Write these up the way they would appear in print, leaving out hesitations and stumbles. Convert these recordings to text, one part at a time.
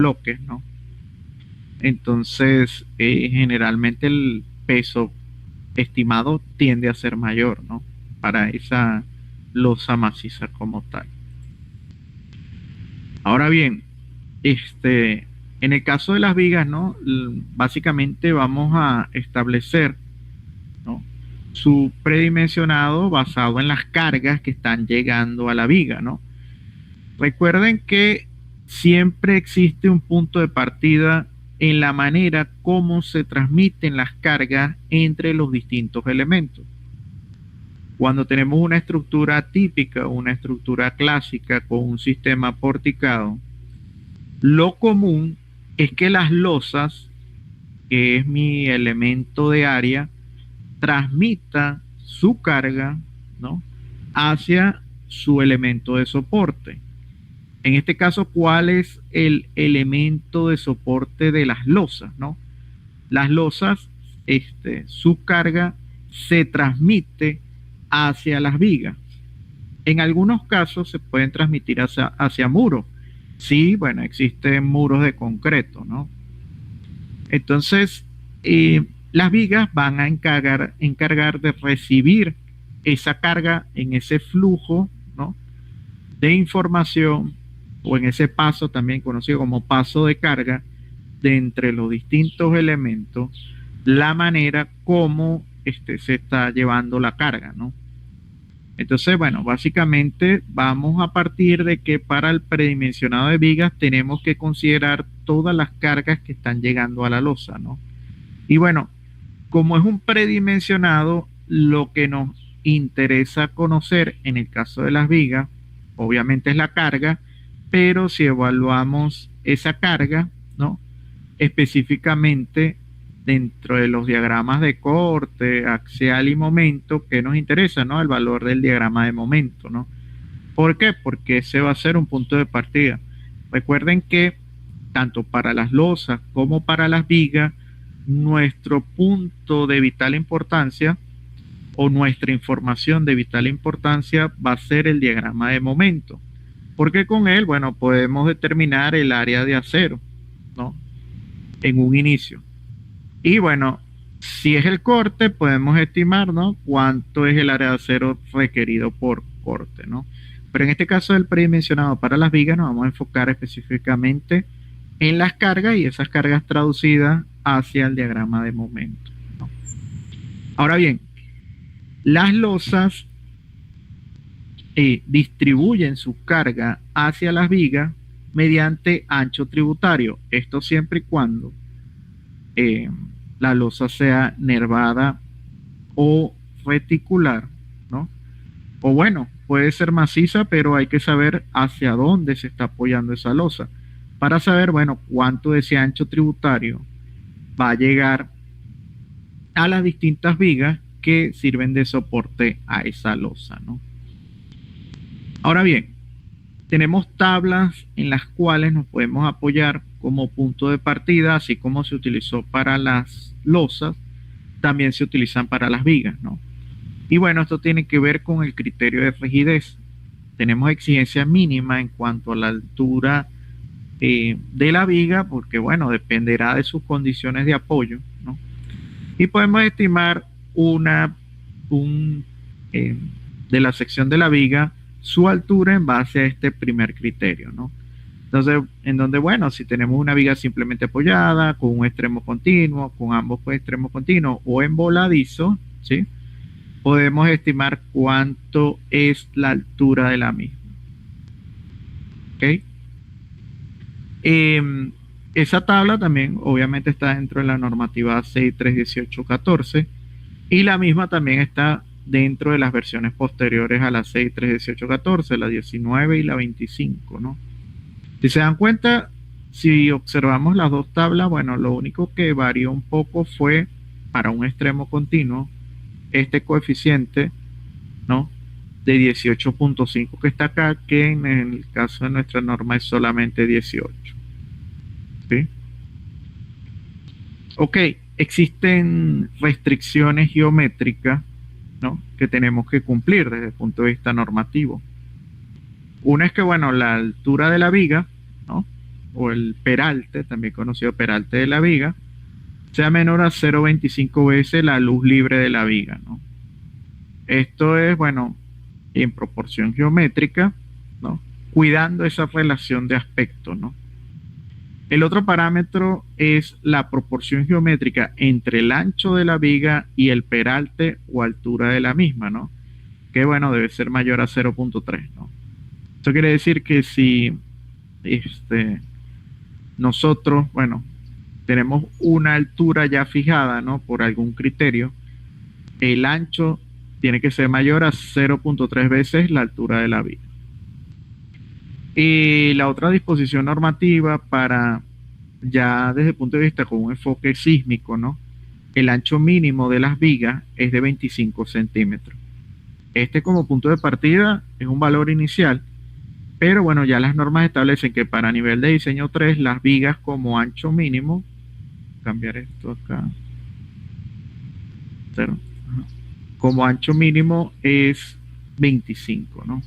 bloques, ¿no? Entonces, generalmente el peso estimado tiende a ser mayor, ¿no? Para esa losa maciza como tal. Ahora bien, en el caso de las vigas, ¿no? Básicamente vamos a establecer, ¿no? Su predimensionado basado en las cargas que están llegando a la viga, ¿no? Recuerden que siempre existe un punto de partida en la manera como se transmiten las cargas entre los distintos elementos. Cuando tenemos una estructura típica, una estructura clásica con un sistema porticado, lo común es que las losas, que es mi elemento de área, transmita su carga, ¿no? Hacia su elemento de soporte. En este caso, ¿cuál es el elemento de soporte de las losas, ¿no? Las losas, su carga se transmite hacia las vigas. En algunos casos se pueden transmitir hacia muros. Sí, bueno, existen muros de concreto, ¿no? Entonces, las vigas van a encargar de recibir esa carga en ese flujo, ¿no? De información, o en ese paso también conocido como paso de carga, de entre los distintos elementos, la manera como se está llevando la carga, ¿no? Entonces, bueno, básicamente vamos a partir de que para el predimensionado de vigas tenemos que considerar todas las cargas que están llegando a la losa, ¿no? Y bueno, como es un predimensionado, lo que nos interesa conocer en el caso de las vigas, obviamente es la carga, pero si evaluamos esa carga, ¿no? Específicamente dentro de los diagramas de corte, axial y momento, ¿qué nos interesa, no? El valor del diagrama de momento, ¿no? ¿Por qué? Porque ese va a ser un punto de partida. Recuerden que tanto para las losas como para las vigas, nuestro punto de vital importancia o nuestra información de vital importancia va a ser el diagrama de momento. Porque con él, bueno, podemos determinar el área de acero, ¿no? En un inicio. Y bueno, si es el corte, podemos estimar, ¿no? Cuánto es el área de acero requerido por corte, ¿no? Pero en este caso del predimensionado para las vigas, nos vamos a enfocar específicamente en las cargas y esas cargas traducidas hacia el diagrama de momento, ¿no? Ahora bien, las losas distribuyen su carga hacia las vigas mediante ancho tributario. Esto siempre y cuando eh, la losa sea nervada o reticular, ¿no? O bueno, puede ser maciza, pero hay que saber hacia dónde se está apoyando esa losa para saber, bueno, cuánto de ese ancho tributario va a llegar a las distintas vigas que sirven de soporte a esa losa, ¿no? Ahora bien, tenemos tablas en las cuales nos podemos apoyar como punto de partida, así como se utilizó para las losas, también se utilizan para las vigas, ¿no? Y bueno, esto tiene que ver con el criterio de rigidez. Tenemos exigencia mínima en cuanto a la altura de la viga, porque bueno, dependerá de sus condiciones de apoyo, ¿no? Y podemos estimar un, eh, de la sección de la viga su altura en base a este primer criterio, ¿no? Entonces, en donde, bueno, si tenemos una viga simplemente apoyada, con un extremo continuo, con ambos extremos continuos o en voladizo, ¿sí? Podemos estimar cuánto es la altura de la misma. ¿Ok? Esa tabla también obviamente está dentro de la normativa 631814 y la misma también está dentro de las versiones posteriores a la 631814, la 19 y la 25, ¿no? Si se dan cuenta, si observamos las dos tablas, bueno, lo único que varió un poco fue para un extremo continuo este coeficiente, ¿no? De 18.5 que está acá, que en el caso de nuestra norma es solamente 18. ¿Sí? Ok, existen restricciones geométricas, ¿no? Que tenemos que cumplir desde el punto de vista normativo. Una es que, bueno, la altura de la viga, ¿no? o el peralte, también conocido peralte de la viga, sea menor a 0,25 veces la luz libre de la viga, ¿no? Esto es, bueno, en proporción geométrica, ¿no? Cuidando esa relación de aspecto, ¿no? El otro parámetro es la proporción geométrica entre el ancho de la viga y el peralte o altura de la misma, ¿no? Que bueno, debe ser mayor a 0,3, ¿no? Eso quiere decir que si nosotros, bueno, tenemos una altura ya fijada, ¿no? Por algún criterio, el ancho tiene que ser mayor a 0,3 veces la altura de la viga. Y la otra disposición normativa para, ya desde el punto de vista con un enfoque sísmico, ¿no? El ancho mínimo de las vigas es de 25 centímetros. Este como punto de partida es un valor inicial, pero bueno, ya las normas establecen que para nivel de diseño 3, las vigas como ancho mínimo, cambiar esto acá, 0, como ancho mínimo es 25, ¿no?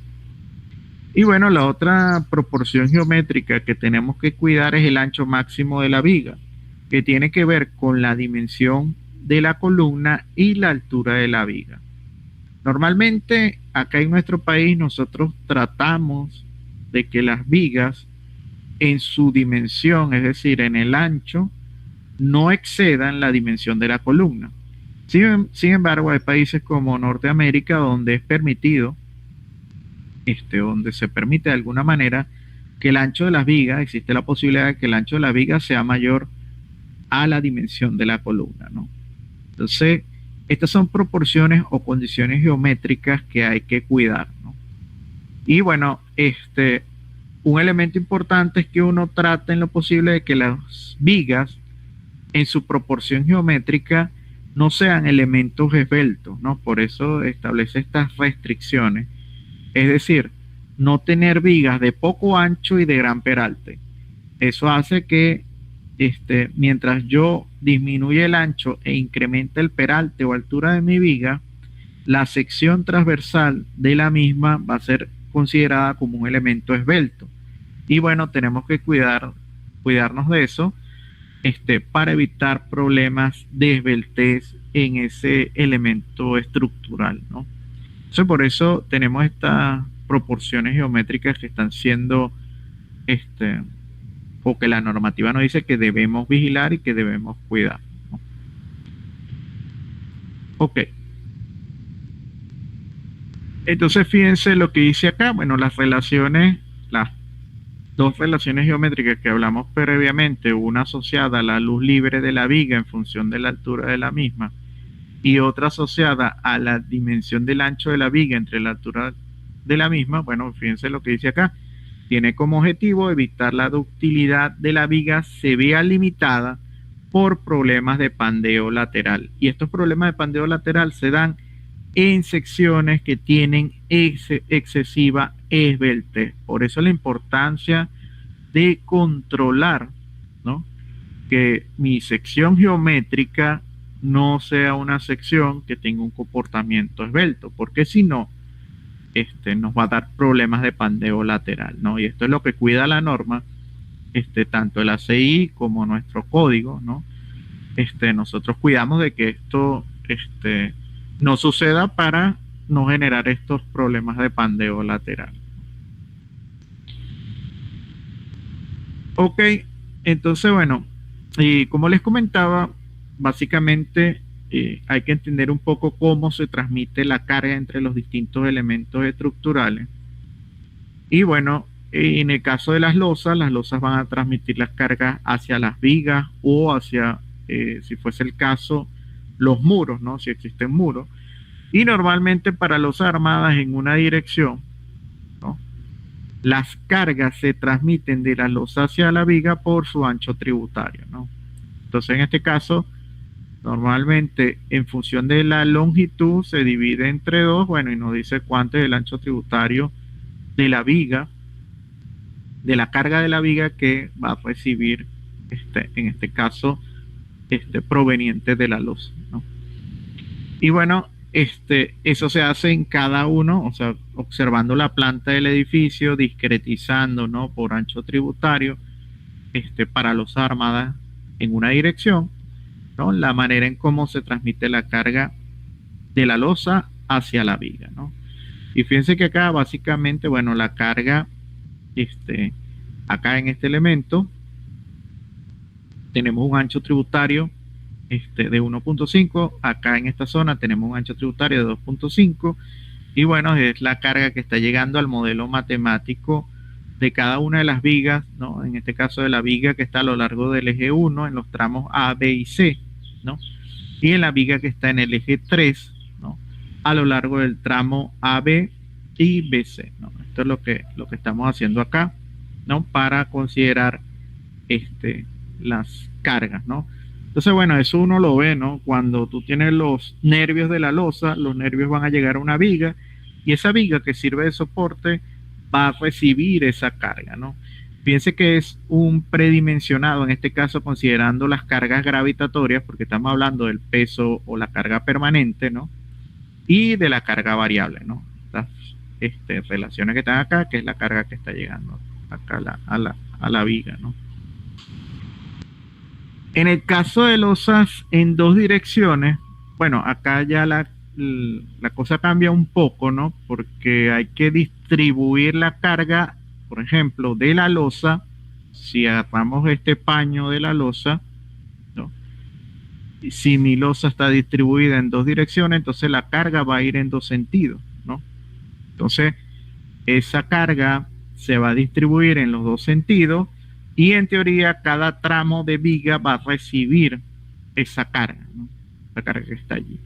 Y bueno, la otra proporción geométrica que tenemos que cuidar es el ancho máximo de la viga, que tiene que ver con la dimensión de la columna y la altura de la viga. Normalmente acá en nuestro país nosotros tratamos de que las vigas en su dimensión, es decir, en el ancho, no excedan la dimensión de la columna. Sin embargo, hay países como Norteamérica donde es permitido, donde se permite de alguna manera que el ancho de las vigas, existe la posibilidad de que el ancho de la viga sea mayor a la dimensión de la columna, ¿no? Entonces, estas son proporciones o condiciones geométricas que hay que cuidar, ¿no? Y bueno, un elemento importante es que uno trate en lo posible de que las vigas en su proporción geométrica no sean elementos esbeltos, ¿no? Por eso establece estas restricciones. Es decir, no tener vigas de poco ancho y de gran peralte. Eso hace que mientras yo disminuye el ancho e incrementa el peralte o altura de mi viga, la sección transversal de la misma va a ser considerada como un elemento esbelto. Y bueno, tenemos que cuidarnos de eso, para evitar problemas de esbeltez en ese elemento estructural, ¿no? Entonces, por eso tenemos estas proporciones geométricas que están siendo, o que la normativa nos dice que debemos vigilar y que debemos cuidar, ¿no? Ok. Entonces, fíjense lo que dice acá. Bueno, las dos relaciones geométricas que hablamos previamente, una asociada a la luz libre de la viga en función de la altura de la misma y otra asociada a la dimensión del ancho de la viga entre la altura de la misma. Bueno, fíjense lo que dice acá. Tiene como objetivo evitar la ductilidad de la viga se vea limitada por problemas de pandeo lateral. Y estos problemas de pandeo lateral se dan en secciones que tienen excesiva esbeltez. Por eso la importancia de controlar, ¿no?, que mi sección geométrica no sea una sección que tenga un comportamiento esbelto, porque si no, nos va a dar problemas de pandeo lateral, ¿no? Y esto es lo que cuida la norma, tanto el ACI como nuestro código, ¿no? Nosotros cuidamos de que esto, no suceda para no generar estos problemas de pandeo lateral. Ok, entonces bueno, y como les comentaba, básicamente hay que entender un poco cómo se transmite la carga entre los distintos elementos estructurales. Y bueno, en el caso de las losas van a transmitir las cargas hacia las vigas o hacia, si fuese el caso, los muros, ¿no? Si existen muros. Y normalmente para losas armadas en una dirección, ¿no?, las cargas se transmiten de la losa hacia la viga por su ancho tributario, ¿no? Entonces, en este caso, normalmente en función de la longitud se divide entre dos, bueno, y nos dice cuánto es el ancho tributario de la viga, de la carga de la viga que va a recibir, en este caso, proveniente de la losa, ¿no? Y bueno, eso se hace en cada uno, o sea, observando la planta del edificio, discretizando, ¿no?, por ancho tributario, para losa armada en una dirección, ¿no? La manera en cómo se transmite la carga de la losa hacia la viga, ¿no? Y fíjense que acá básicamente, bueno, la carga, acá en este elemento, tenemos un ancho tributario de 1.5, acá en esta zona tenemos un ancho tributario de 2.5, y bueno, es la carga que está llegando al modelo matemático de cada una de las vigas, ¿no? En este caso de la viga que está a lo largo del eje 1 en los tramos A, B y C, ¿no? Y en la viga que está en el eje 3, ¿no? A lo largo del tramo AB y BC, ¿no? Esto es lo que estamos haciendo acá, ¿no? Para considerar las cargas, ¿no? Entonces, bueno, eso uno lo ve, ¿no? Cuando tú tienes los nervios de la losa, los nervios van a llegar a una viga y esa viga que sirve de soporte va a recibir esa carga, ¿no? Piense que es un predimensionado, en este caso considerando las cargas gravitatorias, porque estamos hablando del peso o la carga permanente, ¿no? Y de la carga variable, ¿no? Las relaciones que están acá, que es la carga que está llegando acá a la viga, ¿no? En el caso de losas en dos direcciones, bueno, acá ya la cosa cambia un poco, ¿no? Porque hay que distribuir la carga, por ejemplo, de la losa. Si agarramos este paño de la losa, ¿no? Y si mi losa está distribuida en dos direcciones, entonces la carga va a ir en dos sentidos, ¿no? Entonces, esa carga se va a distribuir en los dos sentidos y en teoría cada tramo de viga va a recibir esa carga, ¿no? La carga que está allí.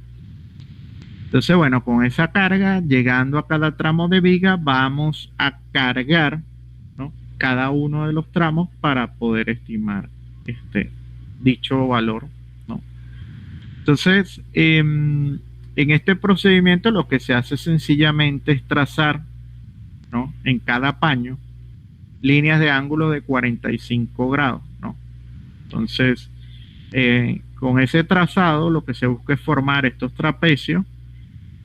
Entonces, bueno, con esa carga, llegando a cada tramo de viga, vamos a cargar, ¿no? Cada uno de los tramos para poder estimar dicho valor, ¿no? Entonces, en este procedimiento lo que se hace sencillamente es trazar, ¿no? En cada paño líneas de ángulo de 45 grados, ¿no? Entonces, con ese trazado lo que se busca es formar estos trapecios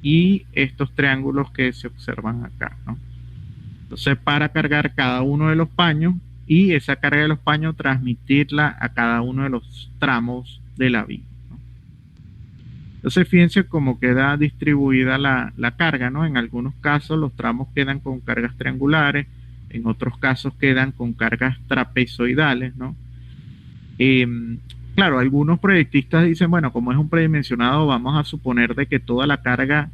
y estos triángulos que se observan acá, ¿no? Entonces, para cargar cada uno de los paños y esa carga de los paños transmitirla a cada uno de los tramos de la viga, ¿no? Entonces, fíjense cómo queda distribuida la carga, ¿no? En algunos casos los tramos quedan con cargas triangulares, en otros casos quedan con cargas trapezoidales, ¿no? Claro, algunos proyectistas dicen, bueno, como es un predimensionado, vamos a suponer de que toda la carga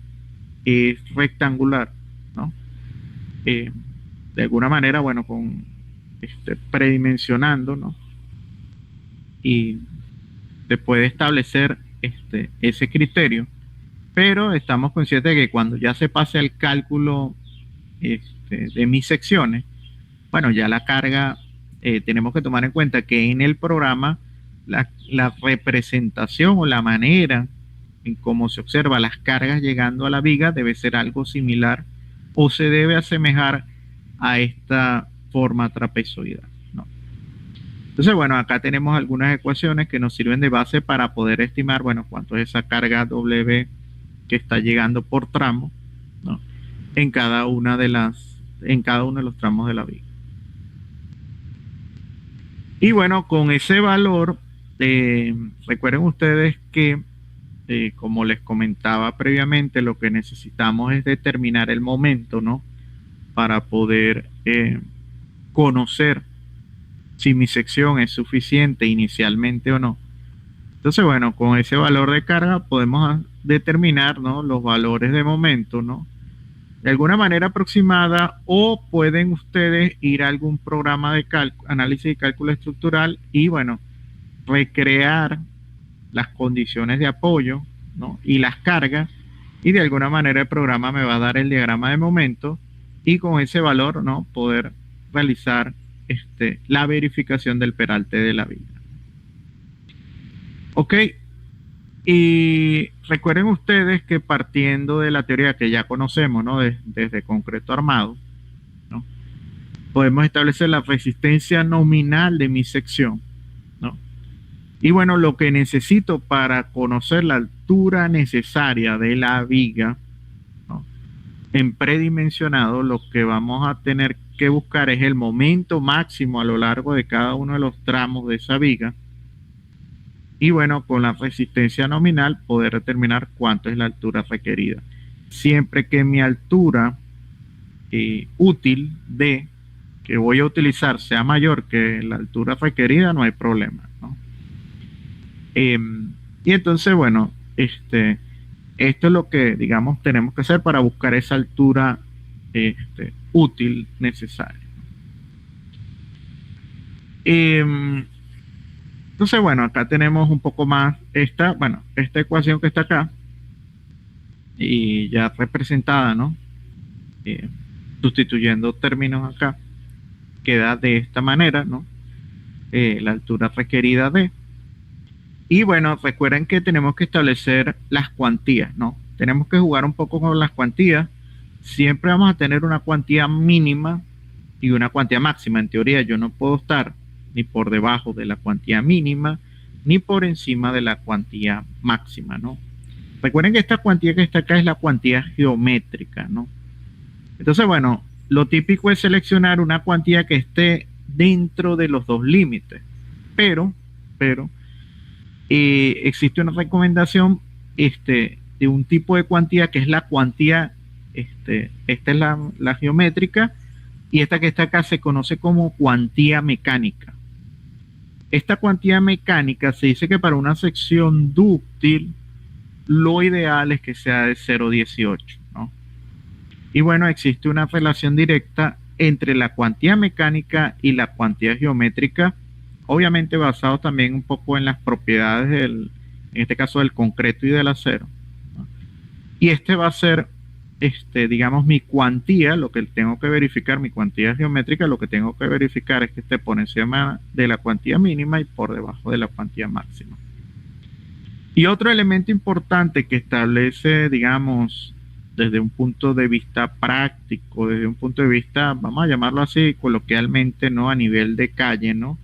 es rectangular, ¿no? De alguna manera, bueno, con predimensionando, ¿no? Y se puede establecer ese criterio, pero estamos conscientes de que cuando ya se pase al cálculo de mis secciones, bueno, ya la carga, tenemos que tomar en cuenta que en el programa la representación o la manera en cómo se observa las cargas llegando a la viga debe ser algo similar o se debe asemejar a esta forma trapezoidal, ¿no? Entonces, bueno, acá tenemos algunas ecuaciones que nos sirven de base para poder estimar, bueno, cuánto es esa carga W que está llegando por tramo, ¿no? En cada uno de los tramos de la viga. Y bueno, con ese valor, recuerden ustedes que, como les comentaba previamente, lo que necesitamos es determinar el momento, ¿no? Para poder conocer si mi sección es suficiente inicialmente o no. Entonces, bueno, con ese valor de carga podemos determinar, ¿no? Los valores de momento, ¿no? De alguna manera aproximada, o pueden ustedes ir a algún programa de análisis y cálculo estructural y, bueno, recrear las condiciones de apoyo, ¿no? Y las cargas, y de alguna manera el programa me va a dar el diagrama de momento y con ese valor, ¿no? Poder realizar la verificación del peralte de la viga. Ok. Y recuerden ustedes que partiendo de la teoría que ya conocemos, ¿no? Desde concreto armado, ¿no? Podemos establecer la resistencia nominal de mi sección, ¿no? Y bueno, lo que necesito para conocer la altura necesaria de la viga, ¿no? En predimensionado, lo que vamos a tener que buscar es el momento máximo a lo largo de cada uno de los tramos de esa viga. Y bueno, con la resistencia nominal poder determinar cuánto es la altura requerida. Siempre que mi altura útil D que voy a utilizar sea mayor que la altura requerida, no hay problema, ¿no? Eh, y entonces, bueno, esto es lo que, digamos, tenemos que hacer para buscar esa altura útil necesaria. Entonces, bueno, acá tenemos un poco más esta ecuación que está acá y ya representada, ¿no? Eh, Sustituyendo términos acá, queda de esta manera, ¿no? La altura requerida de. Y bueno, recuerden que tenemos que establecer las cuantías, ¿no? Tenemos que jugar un poco con las cuantías. Siempre vamos a tener una cuantía mínima y una cuantía máxima. En teoría, yo no puedo estar ni por debajo de la cuantía mínima ni por encima de la cuantía máxima, ¿no? Recuerden que esta cuantía que está acá es la cuantía geométrica, ¿no? Entonces, bueno, lo típico es seleccionar una cuantía que esté dentro de los dos límites, pero existe una recomendación de un tipo de cuantía que es la cuantía, esta es la geométrica y esta que está acá se conoce como cuantía mecánica. Esta cuantía mecánica se dice que para una sección dúctil lo ideal es que sea de 0,18, ¿no? Y bueno, existe una relación directa entre la cuantía mecánica y la cuantía geométrica, obviamente basado también un poco en las propiedades en este caso del concreto y del acero, ¿no? Y este va a ser, digamos, mi cuantía, lo que tengo que verificar, mi cuantía geométrica, lo que tengo que verificar es que esté por encima de la cuantía mínima y por debajo de la cuantía máxima. Y otro elemento importante que establece, digamos, desde un punto de vista práctico, desde un punto de vista, vamos a llamarlo así coloquialmente, ¿no? A nivel de calle, ¿no?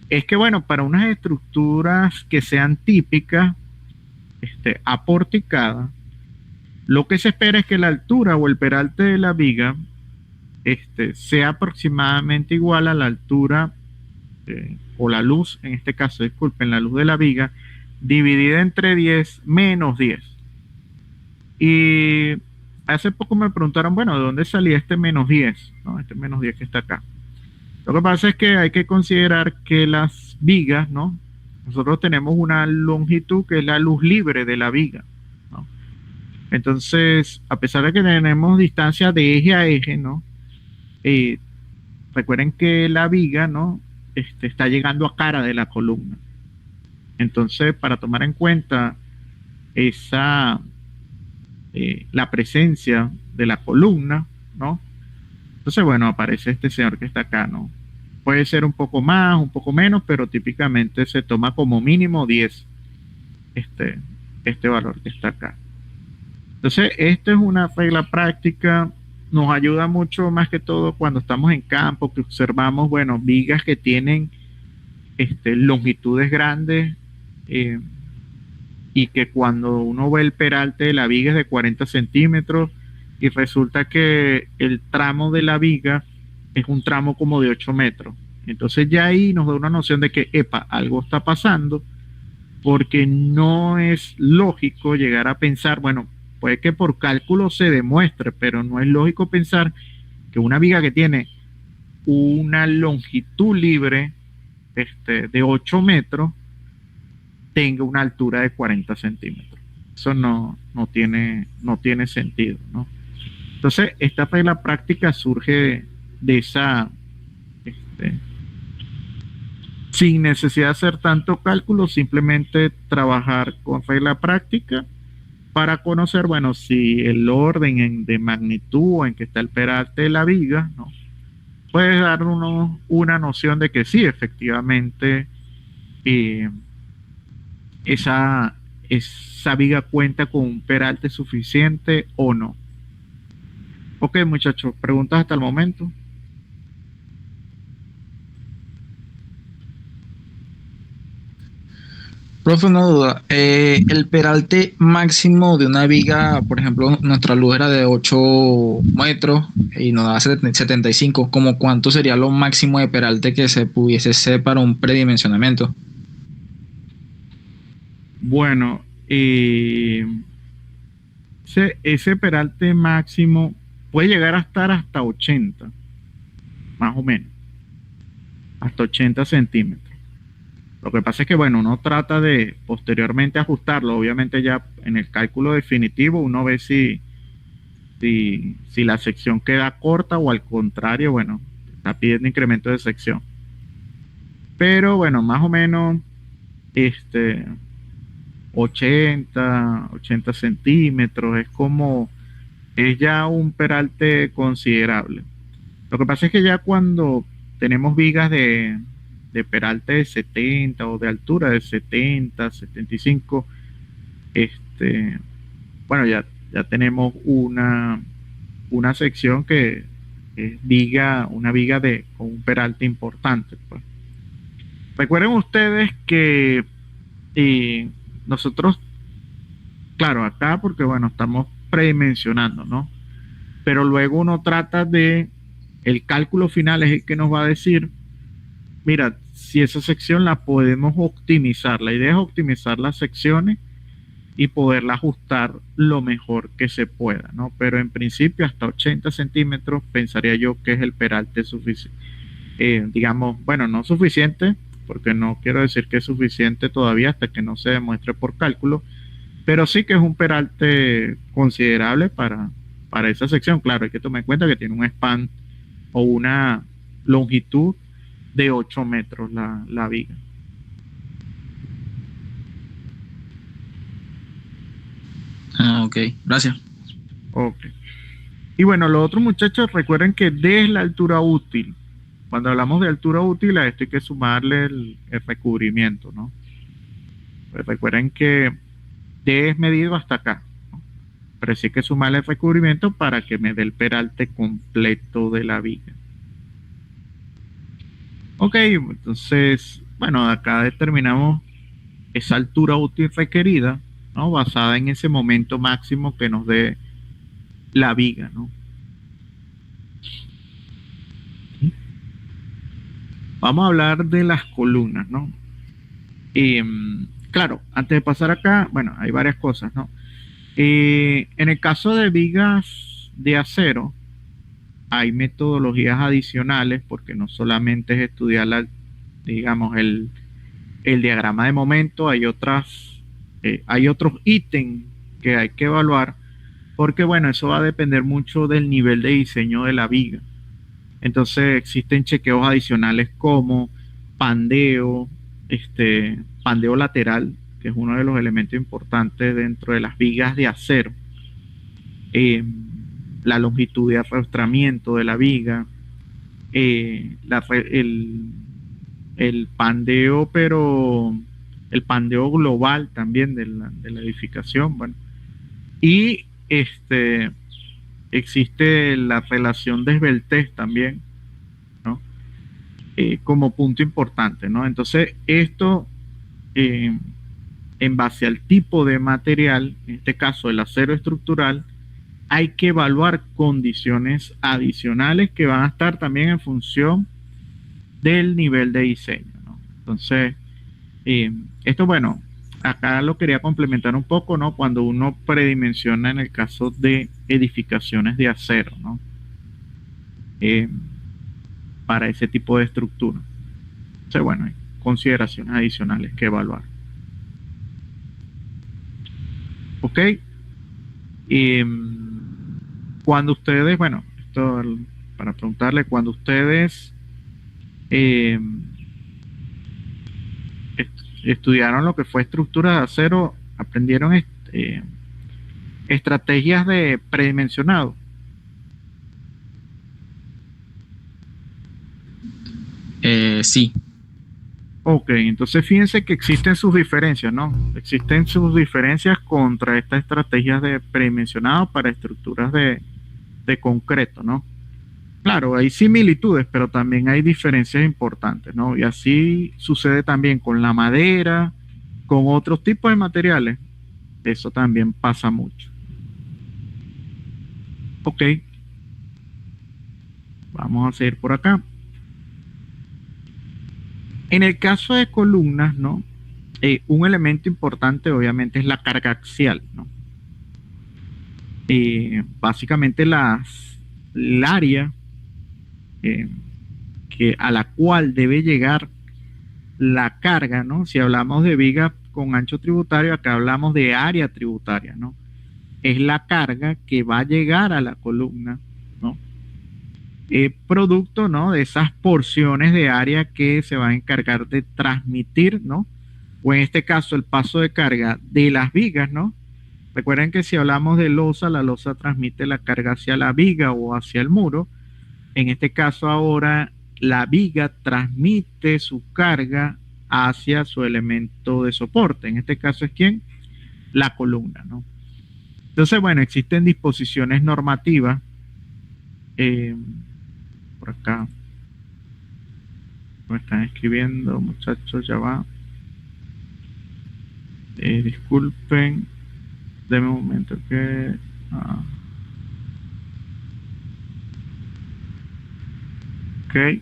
Es que, bueno, para unas estructuras que sean típicas, aporticadas, lo que se espera es que la altura o el peralte de la viga, sea aproximadamente igual a la altura, o la luz, en este caso, disculpen, la luz de la viga, dividida entre 10 menos 10. Y hace poco me preguntaron, bueno, ¿de dónde salía este menos 10? ¿No? Este menos 10 que está acá. Lo que pasa es que hay que considerar que las vigas, ¿no? Nosotros tenemos una longitud que es la luz libre de la viga, ¿no? Entonces, a pesar de que tenemos distancia de eje a eje, ¿no? Eh, Recuerden que la viga, ¿no? Está llegando a cara de la columna. Entonces, para tomar en cuenta esa, la presencia de la columna, ¿no? Entonces, bueno, aparece este señor que está acá, ¿no? Puede ser un poco más, un poco menos, pero típicamente se toma como mínimo 10 este, este valor que está acá. Entonces, esta es una regla práctica, nos ayuda mucho más que todo cuando estamos en campo, que observamos, bueno, vigas que tienen longitudes grandes, eh, y que cuando uno ve el peralte de la viga es de 40 centímetros y resulta que el tramo de la viga es un tramo como de 8 metros. Entonces ya ahí nos da una noción de que, epa, algo está pasando, porque no es lógico llegar a pensar, bueno, puede que por cálculo se demuestre, pero no es lógico pensar que una viga que tiene una longitud libre, de 8 metros tenga una altura de 40 centímetros. Eso no tiene sentido, ¿no? Entonces, esta regla práctica surge de esa, sin necesidad de hacer tanto cálculo, simplemente trabajar con regla práctica para conocer, bueno, si el orden de magnitud en que está el peralte de la viga, ¿no? Puede dar una noción de que sí, efectivamente, eh, esa viga cuenta con un peralte suficiente o no. Ok, muchachos, preguntas hasta el momento. Profe, una duda. El peralte máximo de una viga, por ejemplo, nuestra luz era de 8 metros y nos da 75. ¿Cómo cuánto sería lo máximo de peralte que se pudiese hacer para un predimensionamiento? Bueno, ese peralte máximo puede llegar a estar hasta 80, más o menos, hasta 80 centímetros. Lo que pasa es que, bueno, uno trata de posteriormente ajustarlo. Obviamente ya en el cálculo definitivo uno ve si la sección queda corta o al contrario, bueno, está pidiendo incremento de sección. Pero bueno, más o menos este 80 centímetros es ya un peralte considerable. Lo que pasa es que ya cuando tenemos vigas de peralte de 70 o de altura de 70, 75, este, bueno, ya tenemos una sección que es una viga con un peralte importante, pues. Recuerden ustedes que eh, nosotros, claro, acá porque bueno, estamos predimensionando, ¿no? Pero luego uno trata el cálculo final es el que nos va a decir, mira, si esa sección la podemos optimizar. La idea es optimizar las secciones y poderla ajustar lo mejor que se pueda, ¿no? Pero en principio hasta 80 centímetros pensaría yo que es el peralte suficiente. Digamos, bueno, no suficiente, porque no quiero decir que es suficiente todavía hasta que no se demuestre por cálculo, pero sí que es un peralte considerable para esa sección. Claro, hay que tomar en cuenta que tiene un span o una longitud de 8 metros la viga. Ah, ok, gracias. Ok. Y bueno, los otros muchachos, recuerden que D es la altura útil. Cuando hablamos de altura útil, a esto hay que sumarle el recubrimiento, ¿no? Pues recuerden que D es medido hasta acá, ¿no? Pero sí hay que sumarle el recubrimiento para que me dé el peralte completo de la viga. Ok, entonces, bueno, acá determinamos esa altura útil requerida, ¿no? Basada en ese momento máximo que nos dé la viga, ¿no? Vamos a hablar de las columnas, ¿no? Y, claro, antes de pasar acá, bueno, hay varias cosas, ¿no? En el caso de vigas de acero, hay metodologías adicionales porque no solamente es estudiar, digamos, el diagrama de momento, hay otros ítems que hay que evaluar porque, bueno, eso va a depender mucho del nivel de diseño de la viga. Entonces existen chequeos adicionales como pandeo, pandeo lateral, que es uno de los elementos importantes dentro de las vigas de acero, eh, la longitud de arrastramiento de la viga, eh, la el pandeo, pero el pandeo global también de la edificación, bueno, y existe la relación de esbeltez también, ¿no? Como punto importante, ¿no? Entonces, esto, eh, en base al tipo de material, en este caso el acero estructural, hay que evaluar condiciones adicionales que van a estar también en función del nivel de diseño, ¿no? Entonces, esto, bueno, acá lo quería complementar un poco, ¿no? Cuando uno predimensiona en el caso de edificaciones de acero, ¿no? Eh, para ese tipo de estructura. Entonces, bueno, hay consideraciones adicionales que evaluar. Ok. Y, cuando ustedes, bueno, esto para preguntarle, cuando ustedes eh, estudiaron lo que fue estructura de acero, aprendieron estrategias de predimensionado. Sí. Ok, entonces fíjense que existen sus diferencias, ¿no? Existen sus diferencias contra estas estrategias de predimensionado para estructuras de concreto, ¿no? Claro, hay similitudes, pero también hay diferencias importantes, ¿no? Y así sucede también con la madera Con otros tipos de materiales, eso también pasa mucho. Ok, vamos a seguir por acá. En el caso de columnas, ¿no? Un elemento importante obviamente es la carga axial, ¿no? Básicamente el área eh, a la cual debe llegar la carga, ¿no? Si hablamos de viga con ancho tributario, acá hablamos de área tributaria, ¿no? Es la carga que va a llegar a la columna, ¿no? Producto, ¿no? De esas porciones de área que se van a encargar de transmitir, ¿no? O en este caso el paso de carga de las vigas, ¿no? Recuerden que si hablamos de losa, la losa transmite la carga hacia la viga o hacia el muro. En este caso ahora la viga transmite su carga hacia su elemento de soporte. En este caso es ¿quién? La columna, ¿no? Entonces, bueno, existen disposiciones normativas. Eh, por acá me están escribiendo, muchachos, ya va. Disculpen, denme un momento que... ok.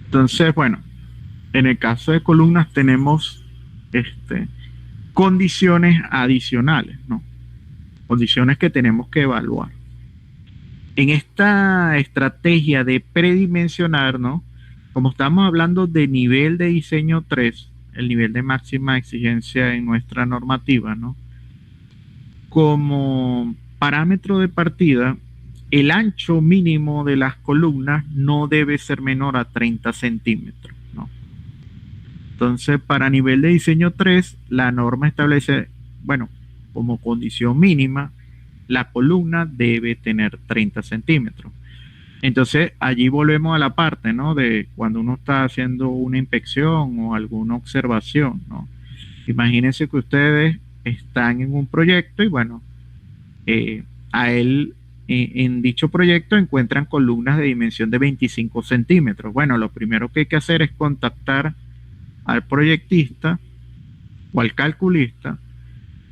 Entonces, bueno, en el caso de columnas tenemos condiciones adicionales, ¿no? Condiciones que tenemos que evaluar. En esta estrategia de predimensionar, ¿no? Como estamos hablando de nivel de diseño 3, el nivel de máxima exigencia en nuestra normativa, ¿no? Como parámetro de partida, el ancho mínimo de las columnas no debe ser menor a 30 centímetros, ¿no? Entonces, para nivel de diseño 3, la norma establece, bueno, como condición mínima, la columna debe tener 30 centímetros. Entonces, allí volvemos a la parte, ¿no? De cuando uno está haciendo una inspección o alguna observación, ¿no? Imagínense que ustedes están en un proyecto y, bueno, a él, en dicho proyecto encuentran columnas de dimensión de 25 centímetros. Bueno, lo primero que hay que hacer es contactar al proyectista o al calculista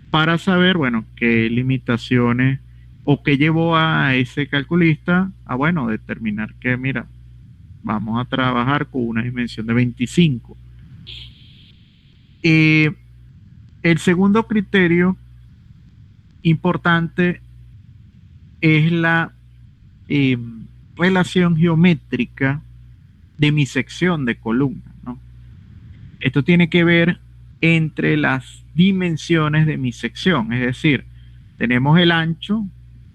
para saber, bueno, qué limitaciones o qué llevó a ese calculista a, bueno, determinar que, mira, vamos a trabajar con una dimensión de 25. El segundo criterio importante es la eh, relación geométrica de mi sección de columna, ¿no? Esto tiene que ver entre las dimensiones de mi sección, es decir, tenemos el ancho,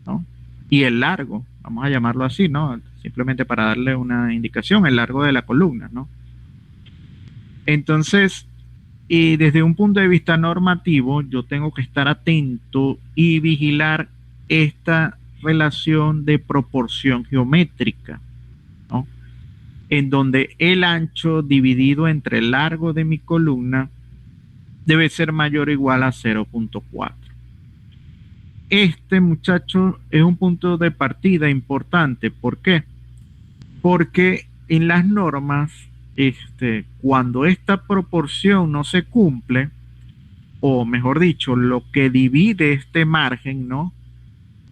¿no? Y el largo, vamos a llamarlo así, ¿no? Simplemente para darle una indicación, el largo de la columna, ¿no? Entonces, y desde un punto de vista normativo, yo tengo que estar atento y vigilar esta relación de proporción geométrica, ¿no? En donde el ancho dividido entre el largo de mi columna debe ser mayor o igual a 0.4. Este, muchacho, es un punto de partida importante. ¿Por qué? Porque en las normas, cuando esta proporción no se cumple, o mejor dicho, lo que divide este margen, ¿no?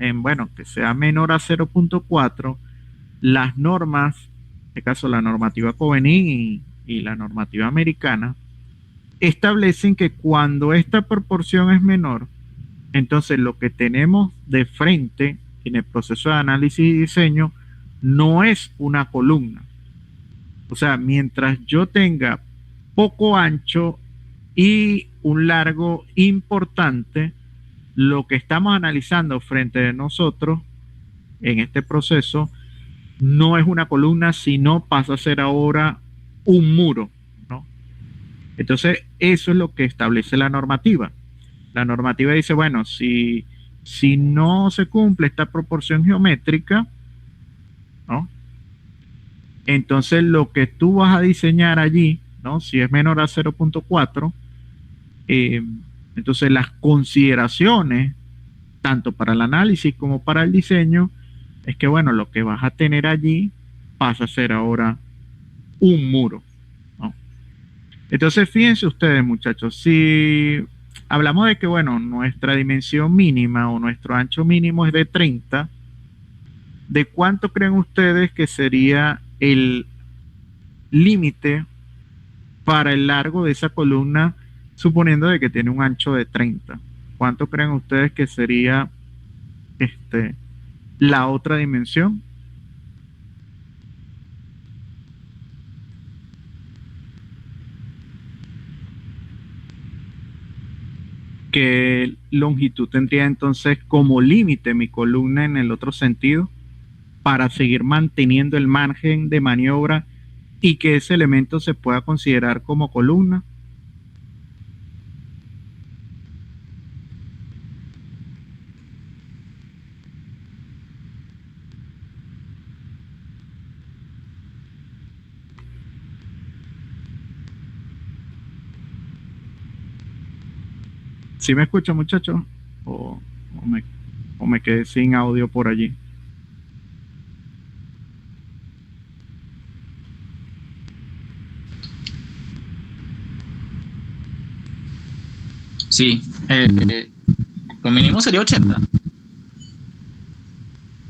En, bueno, que sea menor a 0.4, las normas, en este caso la normativa Covenant y la normativa americana, establecen que cuando esta proporción es menor, entonces lo que tenemos de frente en el proceso de análisis y diseño no es una columna. O sea, mientras yo tenga poco ancho y un largo importante, lo que estamos analizando frente de nosotros en este proceso no es una columna, sino pasa a ser ahora un muro, ¿no? Entonces, eso es lo que establece la normativa. La normativa dice, bueno, si no se cumple esta proporción geométrica, ¿no? Entonces, lo que tú vas a diseñar allí, ¿no? Si es menor a 0.4, entonces las consideraciones, tanto para el análisis como para el diseño, es que, bueno, lo que vas a tener allí pasa a ser ahora un muro, ¿no? Entonces, fíjense ustedes, muchachos, si hablamos de que, bueno, nuestra dimensión mínima o nuestro ancho mínimo es de 30, ¿de cuánto creen ustedes que sería el límite para el largo de esa columna, suponiendo de que tiene un ancho de 30? ¿Cuánto creen ustedes que sería este, la otra dimensión? ¿Qué longitud tendría entonces como límite mi columna en el otro sentido para seguir manteniendo el margen de maniobra y que ese elemento se pueda considerar como columna? ¿Sí me escuchan, muchachos? ¿O, o me, o me quedé sin audio por allí? Sí, lo mínimo sería 80.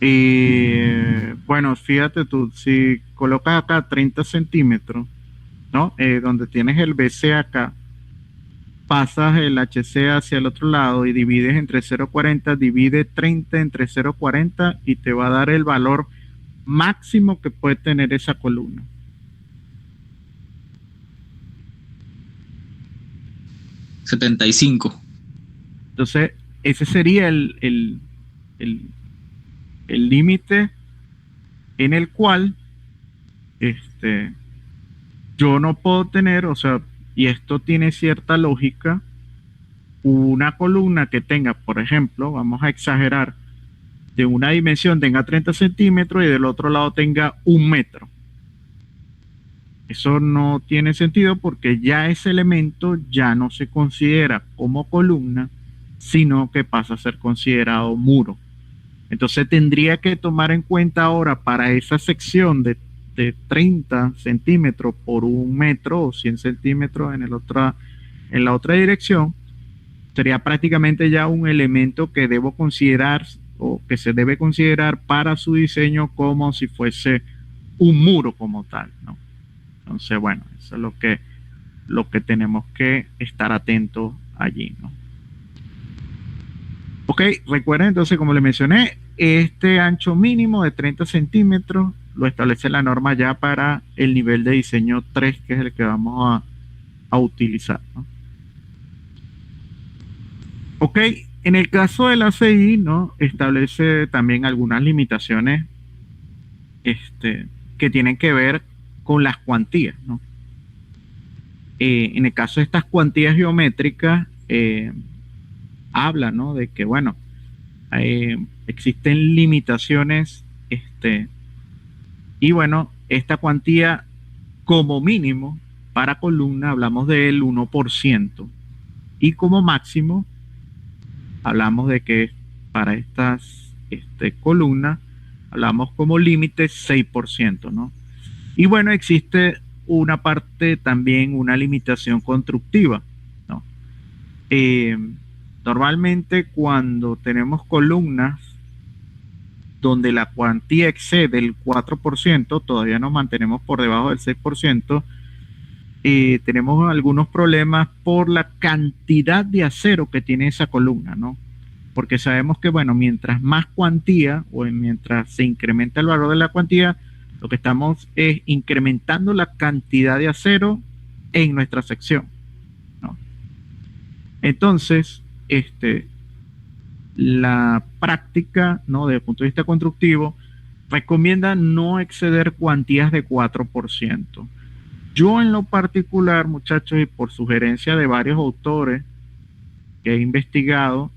Y bueno, fíjate tú, si colocas acá 30 centímetros, ¿no? Donde tienes el BC acá, pasas el HC hacia el otro lado y divides entre 0,40, divide 30 entre 0,40 y te va a dar el valor máximo que puede tener esa columna. 75. Entonces, ese sería el, el límite en el cual este, yo no puedo tener, o sea, y esto tiene cierta lógica, una columna que tenga, por ejemplo, vamos a exagerar, de una dimensión tenga 30 centímetros y del otro lado tenga 1 metro. Eso no tiene sentido porque ya ese elemento ya no se considera como columna, sino que pasa a ser considerado muro. Entonces tendría que tomar en cuenta ahora para esa sección de 30 centímetros por 1 metro o 100 centímetros en la otra dirección, sería prácticamente ya un elemento que debo considerar o que se debe considerar para su diseño como si fuese un muro como tal, ¿no? Entonces, bueno, eso es lo que tenemos que estar atentos allí, ¿no? Ok, recuerden entonces, como les mencioné, este ancho mínimo de 30 centímetros lo establece la norma ya para el nivel de diseño 3, que es el que vamos a utilizar, ¿no? Ok, en el caso del ACI, ¿no? Establece también algunas limitaciones que tienen que ver con las cuantías, ¿no? En el caso de estas cuantías geométricas, habla, ¿no? De que, bueno, existen limitaciones, y bueno, esta cuantía como mínimo para columna hablamos del 1% y como máximo hablamos de que para estas columnas hablamos como límite 6%, ¿no? Y bueno, existe una parte también, una limitación constructiva, ¿no? Eh, Normalmente cuando tenemos columnas donde la cuantía excede el 4%, todavía nos mantenemos por debajo del 6%, tenemos algunos problemas por la cantidad de acero que tiene esa columna, ¿no? Porque sabemos que, bueno, mientras más cuantía o mientras se incrementa el valor de la cuantía, lo que estamos es incrementando la cantidad de acero en nuestra sección, ¿no? Entonces, la práctica, ¿no? Desde el punto de vista constructivo, recomienda no exceder cuantías de 4%. Yo en lo particular, muchachos, y por sugerencia de varios autores que he investigado,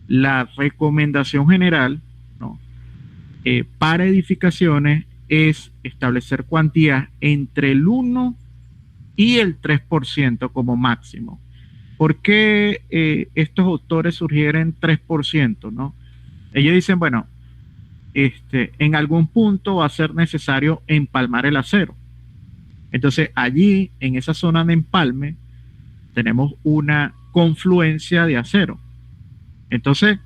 la recomendación general, ¿no? Para edificaciones es establecer cuantías entre el 1 y el 3% como máximo. ¿Por qué estos autores sugieren 3%, ¿no? Ellos dicen, bueno, en algún punto va a ser necesario empalmar el acero. Entonces, allí, en esa zona de empalme, tenemos una confluencia de acero. Entonces,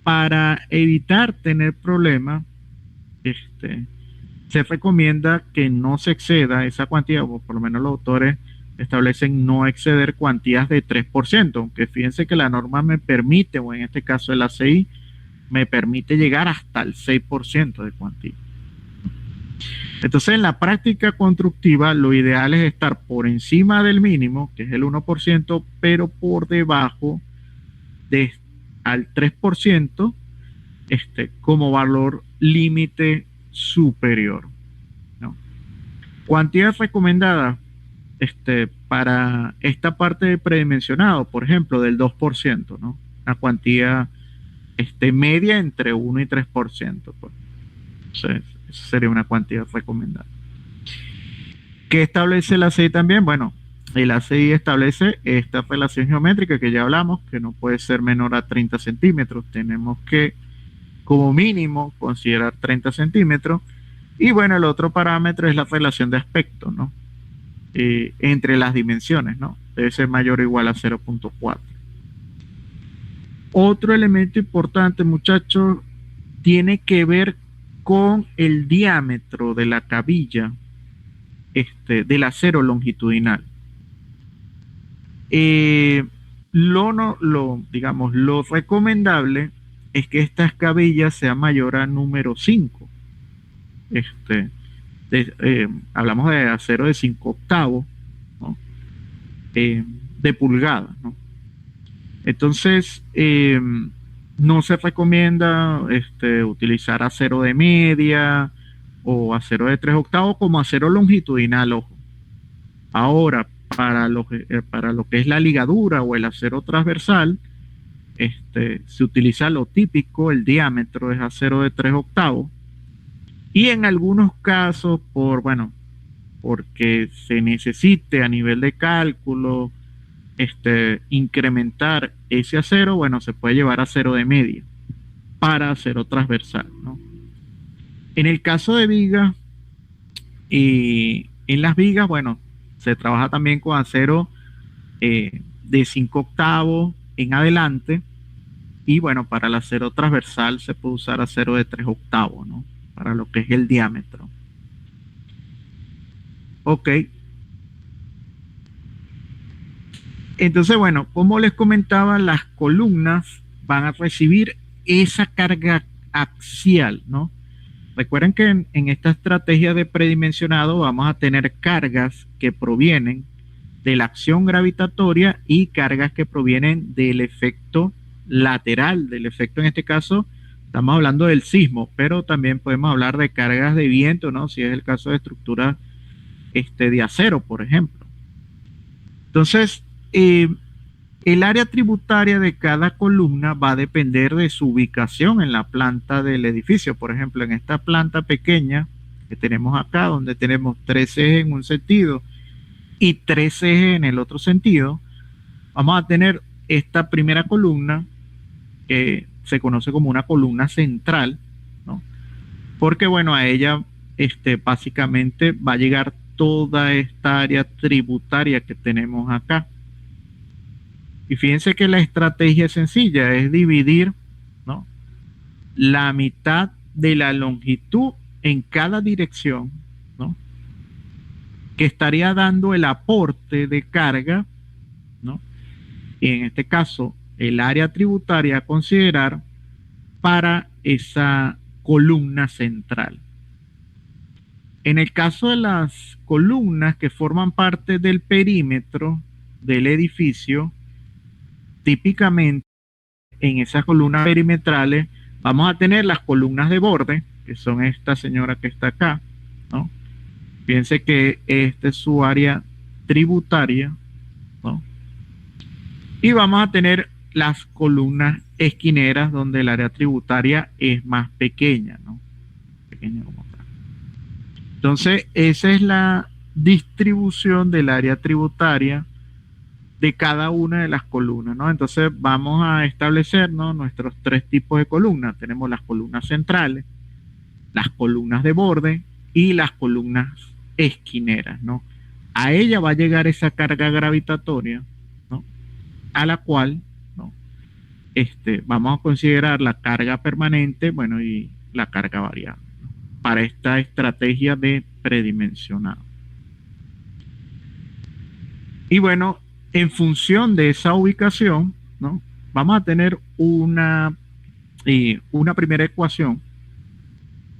para evitar tener problemas, se recomienda que no se exceda esa cantidad, o por lo menos los autores establecen no exceder cuantías de 3%, aunque fíjense que la norma me permite, o en este caso el ACI, me permite llegar hasta el 6% de cuantía. Entonces, en la práctica constructiva, lo ideal es estar por encima del mínimo, que es el 1%, pero por debajo de al 3%, como valor límite superior, ¿no? Cuantía recomendada para esta parte de predimensionado, por ejemplo, del 2%, ¿no? Una cuantía media entre 1 y 3%. Pues. Entonces, esa sería una cuantía recomendada. ¿Qué establece el ACI también? Bueno, el ACI establece esta relación geométrica que ya hablamos, que no puede ser menor a 30 centímetros. Tenemos que, como mínimo, considerar 30 centímetros. Y bueno, el otro parámetro es la relación de aspecto, ¿no? Entre las dimensiones, ¿no? Debe ser mayor o igual a 0.4. Otro elemento importante, muchachos, tiene que ver con el diámetro de la cabilla del acero longitudinal. Lo recomendable es que estas cabillas sean mayor a número 5. Hablamos de acero de 5 octavos, ¿no? De pulgada, ¿no? Entonces, no se recomienda utilizar acero de media o acero de 3 octavos como acero longitudinal, ojo. Ahora, para lo que es la ligadura o el acero transversal, se utiliza lo típico, el diámetro es acero de 3 octavos. Y en algunos casos, porque se necesite a nivel de cálculo incrementar ese acero, bueno, se puede llevar acero de media para acero transversal, ¿no? En el caso de vigas, en las vigas, bueno, se trabaja también con acero de 5 octavos en adelante, y bueno, para el acero transversal se puede usar acero de 3 octavos, ¿no? Para lo que es el diámetro. Ok. Entonces, bueno, como les comentaba, las columnas van a recibir esa carga axial, ¿no? Recuerden que en esta estrategia de predimensionado vamos a tener cargas que provienen de la acción gravitatoria y cargas que provienen del efecto lateral, del efecto, en este caso estamos hablando del sismo, pero también podemos hablar de cargas de viento, ¿no? Si es el caso de estructuras de acero, por ejemplo. Entonces, el área tributaria de cada columna va a depender de su ubicación en la planta del edificio. Por ejemplo, en esta planta pequeña que tenemos acá, donde tenemos 3 ejes en un sentido y 3 ejes en el otro sentido, vamos a tener esta primera columna que se conoce como una columna central, ¿no? Porque, bueno, a ella básicamente va a llegar toda esta área tributaria que tenemos acá. Y fíjense que la estrategia es sencilla, es dividir, ¿no?, la mitad de la longitud en cada dirección, ¿no?, que estaría dando el aporte de carga, ¿no?, y en este caso el área tributaria a considerar para esa columna central. En el caso de las columnas que forman parte del perímetro del edificio, típicamente en esas columnas perimetrales vamos a tener las columnas de borde, que son esta señora que está acá, ¿no? Fíjense que esta es su área tributaria, ¿no? Y vamos a tener las columnas esquineras, donde el área tributaria es más pequeña, ¿no? Pequeña como acá. Entonces, esa es la distribución del área tributaria de cada una de las columnas, ¿no? Entonces vamos a establecer, ¿no?, nuestros 3 tipos de columnas. Tenemos las columnas centrales, las columnas de borde y las columnas esquineras, ¿no? A ella va a llegar esa carga gravitatoria, ¿no? A la cual, ¿no? Vamos a considerar la carga permanente, bueno, y la carga variable, ¿no? Para esta estrategia de predimensionado. Y bueno, en función de esa ubicación, ¿no? Vamos a tener una primera ecuación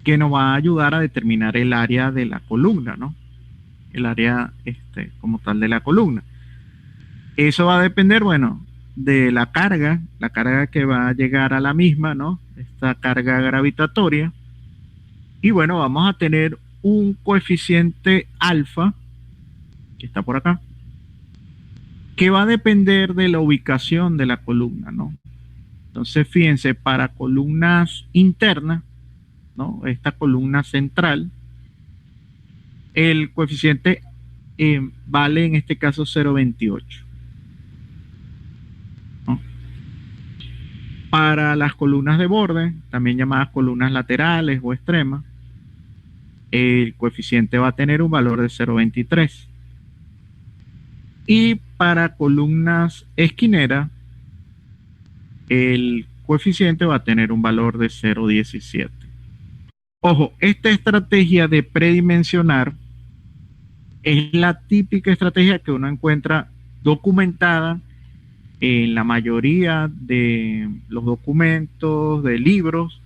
que nos va a ayudar a determinar el área de la columna, ¿no? El área como tal de la columna. Eso va a depender, bueno, de la carga que va a llegar a la misma, ¿no? Esta carga gravitatoria. Y bueno, vamos a tener un coeficiente alfa, que está por acá, que va a depender de la ubicación de la columna, ¿no? Entonces, fíjense, para columnas internas, ¿no? Esta columna central, el coeficiente vale en este caso 0,28. ¿No? Para las columnas de borde, también llamadas columnas laterales o extremas, el coeficiente va a tener un valor de 0,23. Y para columnas esquineras, el coeficiente va a tener un valor de 0,17. Ojo, esta estrategia de predimensionar es la típica estrategia que uno encuentra documentada en la mayoría de los documentos, de libros,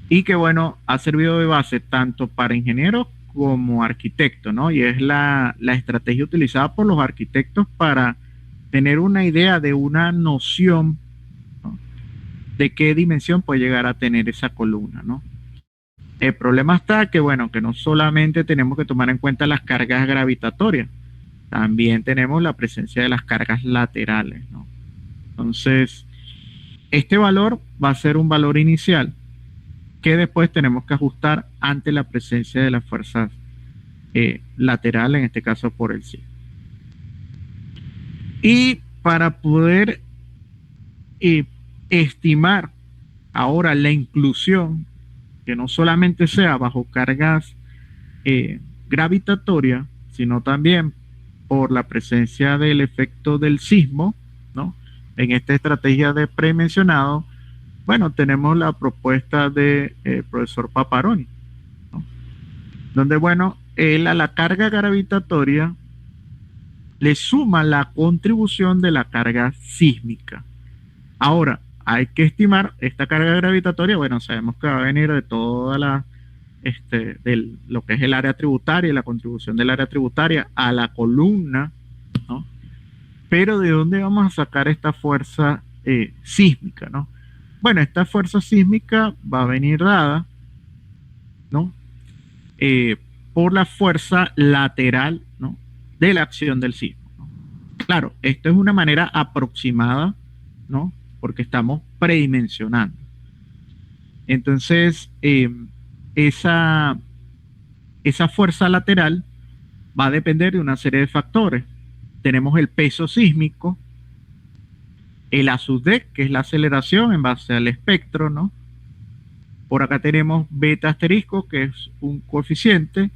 y que bueno, ha servido de base tanto para ingenieros como arquitectos, ¿no? Y es la estrategia utilizada por los arquitectos para tener una idea de una noción, ¿no? De qué dimensión puede llegar a tener esa columna, ¿no? El problema está que, bueno, que no solamente tenemos que tomar en cuenta las cargas gravitatorias, también tenemos la presencia de las cargas laterales, ¿no? Entonces, este valor va a ser un valor inicial que después tenemos que ajustar ante la presencia de las fuerzas laterales, en este caso por el sí. Y para poder estimar ahora la inclusión, que no solamente sea bajo cargas gravitatorias, sino también por la presencia del efecto del sismo, ¿no? En esta estrategia de predimensionado, bueno, tenemos la propuesta del profesor Paparoni, ¿no? Donde, bueno, él a la carga gravitatoria le suma la contribución de la carga sísmica. Ahora, hay que estimar esta carga gravitatoria, bueno, sabemos que va a venir de toda la, de lo que es el área tributaria y la contribución del área tributaria a la columna, ¿no? Pero ¿de dónde vamos a sacar esta fuerza sísmica, ¿no? Bueno, esta fuerza sísmica va a venir dada, ¿no? Por la fuerza lateral, ¿no? De la acción del sismo, ¿no? Claro, esto es una manera aproximada, ¿no? Porque estamos predimensionando. Entonces, esa fuerza lateral va a depender de una serie de factores. Tenemos el peso sísmico, el A sub D, que es la aceleración en base al espectro, ¿no? Por acá tenemos beta asterisco, que es un coeficiente,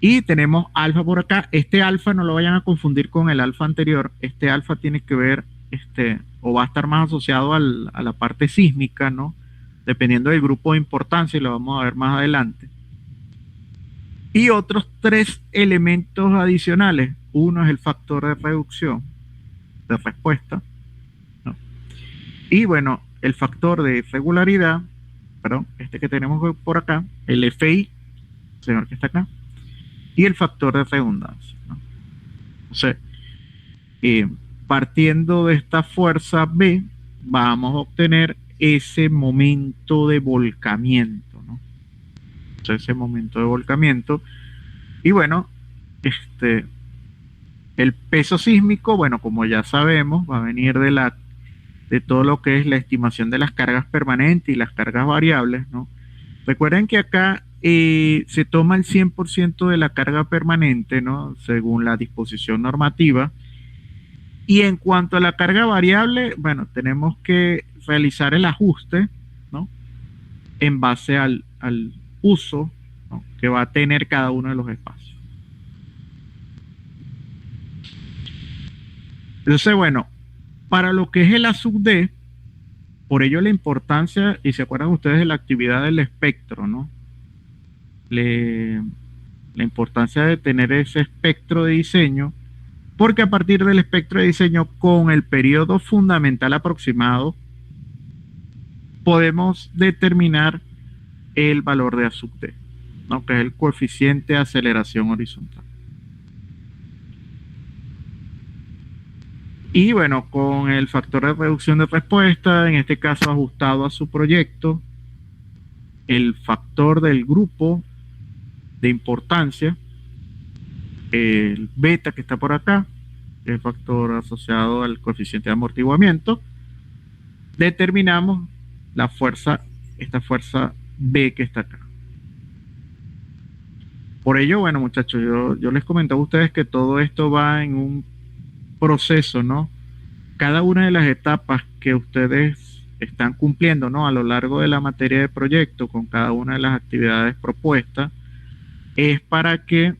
y tenemos alfa por acá. Este alfa no lo vayan a confundir con el alfa anterior. Este alfa tiene que ver, o va a estar más asociado a la parte sísmica, ¿no? Dependiendo del grupo de importancia, y lo vamos a ver más adelante. Y otros tres elementos adicionales. Uno es el factor de reducción de respuesta, ¿no? Y bueno, el factor de regularidad, perdón, que tenemos por acá, el FI, señor que está acá, y el factor de redundancia, ¿no? O sea, partiendo de esta fuerza B, vamos a obtener ese momento de volcamiento, ¿no? O sea, ese momento de volcamiento. Y bueno, el peso sísmico, bueno, como ya sabemos, va a venir de todo lo que es la estimación de las cargas permanentes y las cargas variables, ¿no? Recuerden que acá se toma el 100% de la carga permanente, ¿no? Según la disposición normativa. Y en cuanto a la carga variable, bueno, tenemos que realizar el ajuste, ¿no? En base al uso, ¿no? Que va a tener cada uno de los espacios. Entonces, bueno, para lo que es el ASUD, por ello la importancia, y se acuerdan ustedes de la actividad del espectro, ¿no? Le, la importancia de tener ese espectro de diseño, porque a partir del espectro de diseño, con el periodo fundamental aproximado, podemos determinar el valor de ASUD, ¿no? Que es el coeficiente de aceleración horizontal. Y bueno, con el factor de reducción de respuesta, en este caso ajustado a su proyecto, el factor del grupo de importancia, el beta que está por acá, el factor asociado al coeficiente de amortiguamiento, determinamos la fuerza, esta fuerza B que está acá. Por ello, bueno, muchachos, yo les comentaba a ustedes que todo esto va en un proceso, ¿no? Cada una de las etapas que ustedes están cumpliendo, ¿no? A lo largo de la materia de proyecto, con cada una de las actividades propuestas, es para que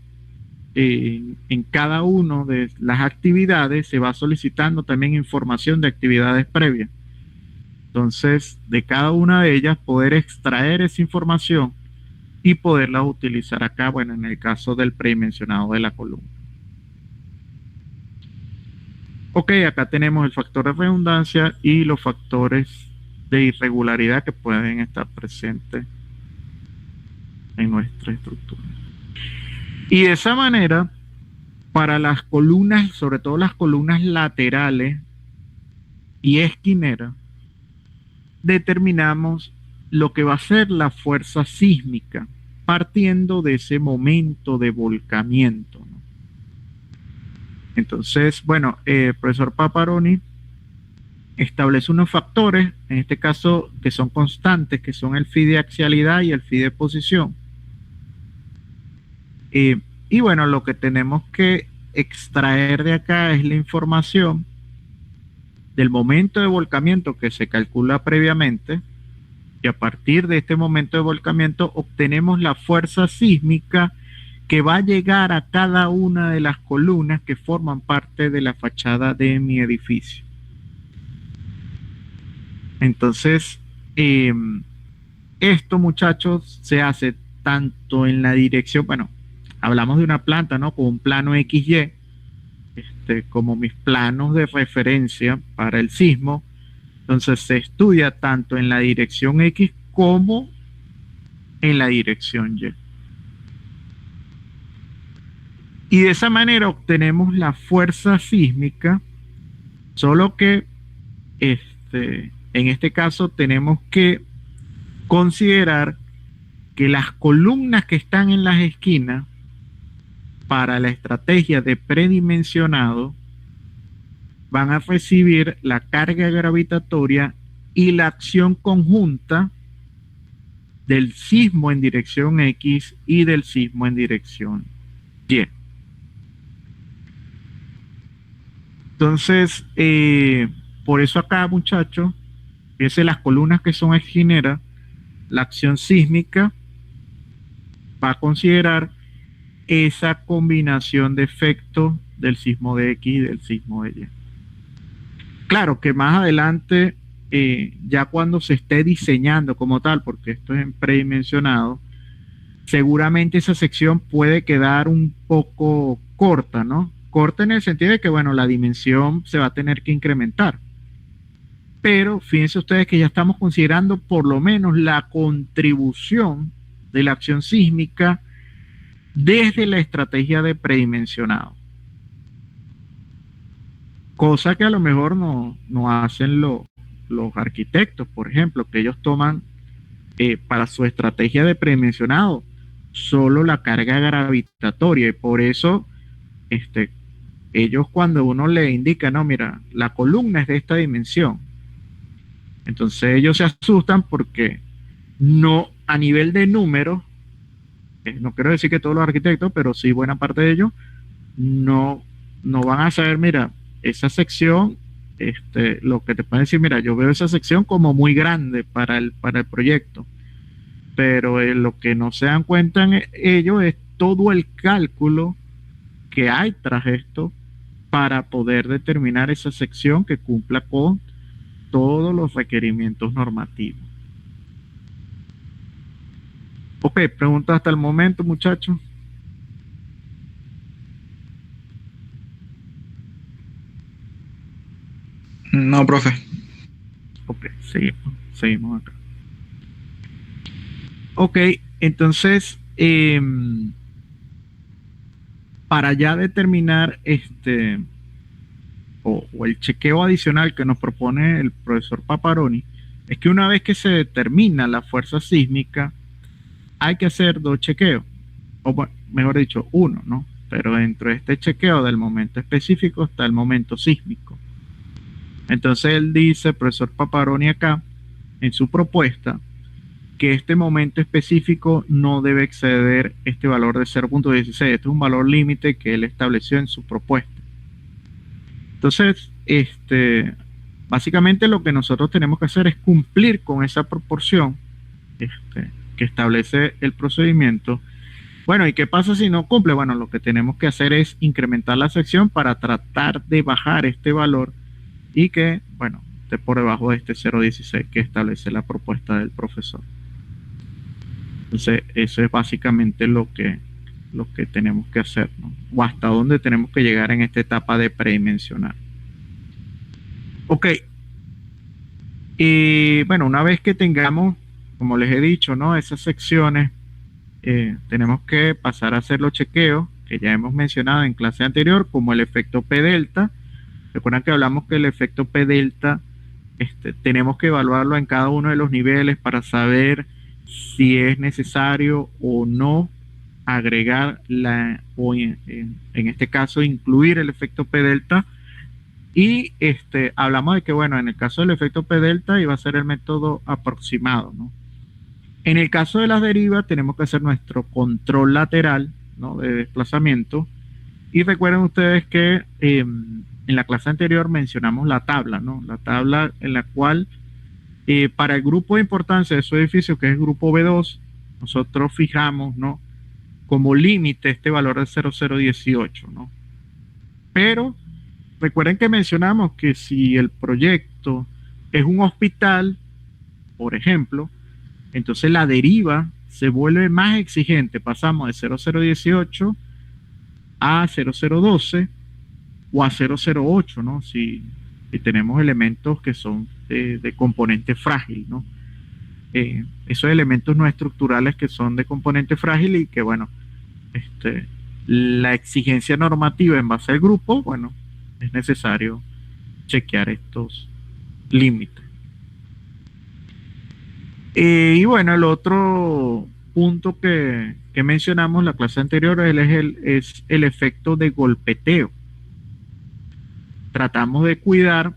en cada una de las actividades se va solicitando también información de actividades previas. Entonces, de cada una de ellas, poder extraer esa información y poderla utilizar acá, bueno, en el caso del predimensionado de la columna. Ok, acá tenemos el factor de redundancia y los factores de irregularidad que pueden estar presentes en nuestra estructura. Y de esa manera, para las columnas, sobre todo las columnas laterales y esquineras, determinamos lo que va a ser la fuerza sísmica, partiendo de ese momento de volcamiento, ¿no? Entonces, bueno, profesor Paparoni establece unos factores, en este caso, que son constantes, que son el phi de axialidad y el phi de posición. Y bueno, lo que tenemos que extraer de acá es la información del momento de volcamiento que se calcula previamente, y a partir de este momento de volcamiento obtenemos la fuerza sísmica que va a llegar a cada una de las columnas que forman parte de la fachada de mi edificio. Entonces, esto, muchachos, se hace tanto en la dirección, bueno, hablamos de una planta, ¿no? Con un plano XY, como mis planos de referencia para el sismo. Entonces se estudia tanto en la dirección X como en la dirección Y. Y de esa manera obtenemos la fuerza sísmica, solo que en este caso tenemos que considerar que las columnas que están en las esquinas para la estrategia de predimensionado van a recibir la carga gravitatoria y la acción conjunta del sismo en dirección X y del sismo en dirección Y. Entonces, por eso acá, muchachos, fíjense las columnas que son esquineras, la acción sísmica va a considerar esa combinación de efectos del sismo de X y del sismo de Y. Claro que más adelante, ya cuando se esté diseñando como tal, porque esto es en predimensionado, seguramente esa sección puede quedar un poco corta, ¿no? Corta en el sentido de que, bueno, la dimensión se va a tener que incrementar. Pero fíjense ustedes que ya estamos considerando por lo menos la contribución de la acción sísmica desde la estrategia de predimensionado. Cosa que a lo mejor no hacen los arquitectos, por ejemplo, que ellos toman para su estrategia de predimensionado solo la carga gravitatoria, y por eso ellos, cuando uno le indica, no, mira, la columna es de esta dimensión, entonces ellos se asustan porque no, a nivel de números, no quiero decir que todos los arquitectos, pero sí buena parte de ellos, no van a saber, mira, esa sección, lo que te pueden decir, mira, yo veo esa sección como muy grande para el proyecto, pero lo que no se dan cuenta en ellos es todo el cálculo que hay tras esto para poder determinar esa sección que cumpla con todos los requerimientos normativos. Ok, pregunta hasta el momento, muchachos. No, profe. Ok, seguimos acá. Ok, entonces, para ya determinar o el chequeo adicional que nos propone el profesor Paparoni, es que una vez que se determina la fuerza sísmica, hay que hacer dos chequeos, o bueno, mejor dicho, uno, ¿no? Pero dentro de este chequeo del momento específico está el momento sísmico. Entonces él dice, profesor Paparoni acá, en su propuesta, que este momento específico no debe exceder este valor de 0.16. Este es un valor límite que él estableció en su propuesta. Entonces, básicamente lo que nosotros tenemos que hacer es cumplir con esa proporción que establece el procedimiento. Bueno, ¿y qué pasa si no cumple? Bueno, lo que tenemos que hacer es incrementar la sección para tratar de bajar este valor y que, bueno, esté por debajo de este 0.16 que establece la propuesta del profesor. Entonces, eso es básicamente lo que tenemos que hacer, ¿no? O hasta dónde tenemos que llegar en esta etapa de predimensionar. Ok. Y bueno, una vez que tengamos, como les he dicho, ¿no? Esas secciones, tenemos que pasar a hacer los chequeos que ya hemos mencionado en clase anterior, como el efecto P delta. Recuerdan que hablamos que el efecto P delta tenemos que evaluarlo en cada uno de los niveles para saber si es necesario o no agregar o en este caso incluir el efecto P delta. Y hablamos de que, bueno, en el caso del efecto P delta iba a ser el método aproximado, ¿no? En el caso de las derivas tenemos que hacer nuestro control lateral, ¿no? De desplazamiento. Y recuerden ustedes que en la clase anterior mencionamos la tabla, ¿no? La tabla en la cual para el grupo de importancia de su edificio, que es el grupo B2, nosotros fijamos, ¿no? Como límite este valor de 0,018, ¿no? Pero recuerden que mencionamos que si el proyecto es un hospital, por ejemplo, entonces la deriva se vuelve más exigente. Pasamos de 0,018 a 0,012 o a 0,08, ¿no? Si tenemos elementos que son de componente frágil, ¿no? Esos elementos no estructurales que son de componente frágil y que, bueno, la exigencia normativa en base al grupo, bueno, es necesario chequear estos límites. Y bueno, el otro punto que mencionamos en la clase anterior es el efecto de golpeteo. Tratamos de cuidar,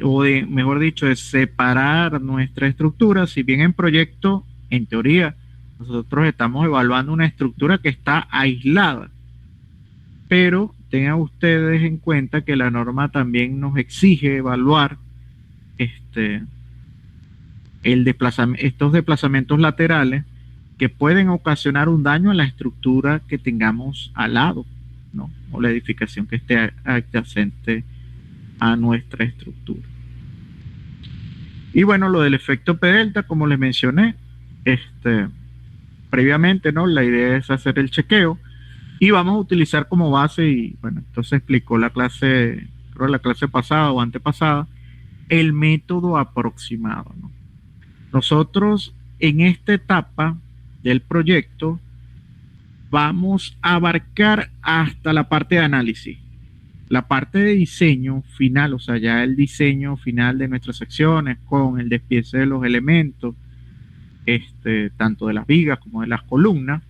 o de, mejor dicho, de separar nuestra estructura. Si bien en proyecto, en teoría, nosotros estamos evaluando una estructura que está aislada, pero tengan ustedes en cuenta que la norma también nos exige evaluar estos desplazamientos laterales que pueden ocasionar un daño a la estructura que tengamos al lado, ¿no? O la edificación que esté adyacente a nuestra estructura. Y bueno, lo del efecto P delta, como les mencioné, previamente, ¿no? La idea es hacer el chequeo y vamos a utilizar como base, y bueno, entonces explicó la clase, creo la clase pasada o antepasada, el método aproximado, ¿no? Nosotros en esta etapa del proyecto vamos a abarcar hasta la parte de análisis. La parte de diseño final, o sea, ya el diseño final de nuestras secciones con el despiece de los elementos, tanto de las vigas como de las columnas,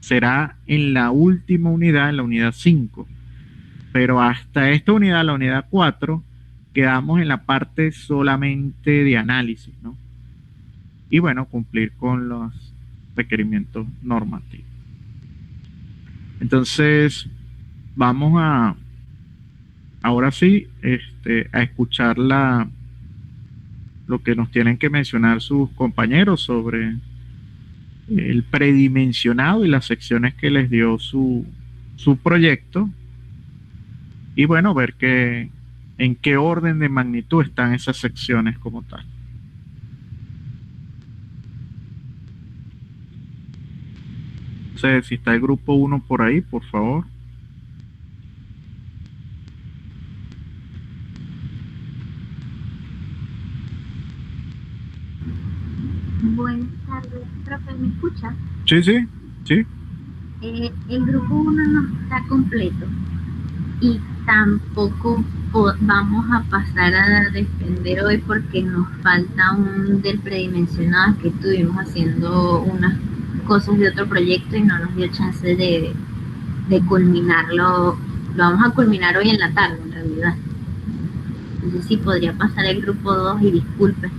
será en la última unidad, en la unidad 5. Pero hasta esta unidad, la unidad 4, quedamos en la parte solamente de análisis, ¿no? Y bueno, cumplir con los requerimientos normativos. Entonces, vamos ahora sí, a escuchar lo que nos tienen que mencionar sus compañeros sobre el predimensionado y las secciones que les dio su su proyecto y bueno, ver en qué orden de magnitud están esas secciones como tal. No sé si está el grupo uno por ahí, por favor. Buenas tardes, profe, ¿me escucha? Sí, sí, sí. El grupo 1 no está completo y tampoco vamos a pasar a defender hoy porque nos falta un del predimensionado, que estuvimos haciendo unas cosas de otro proyecto y no nos dio chance de culminarlo. Lo vamos a culminar hoy en la tarde, en realidad. Entonces sí podría pasar el grupo 2 y disculpe.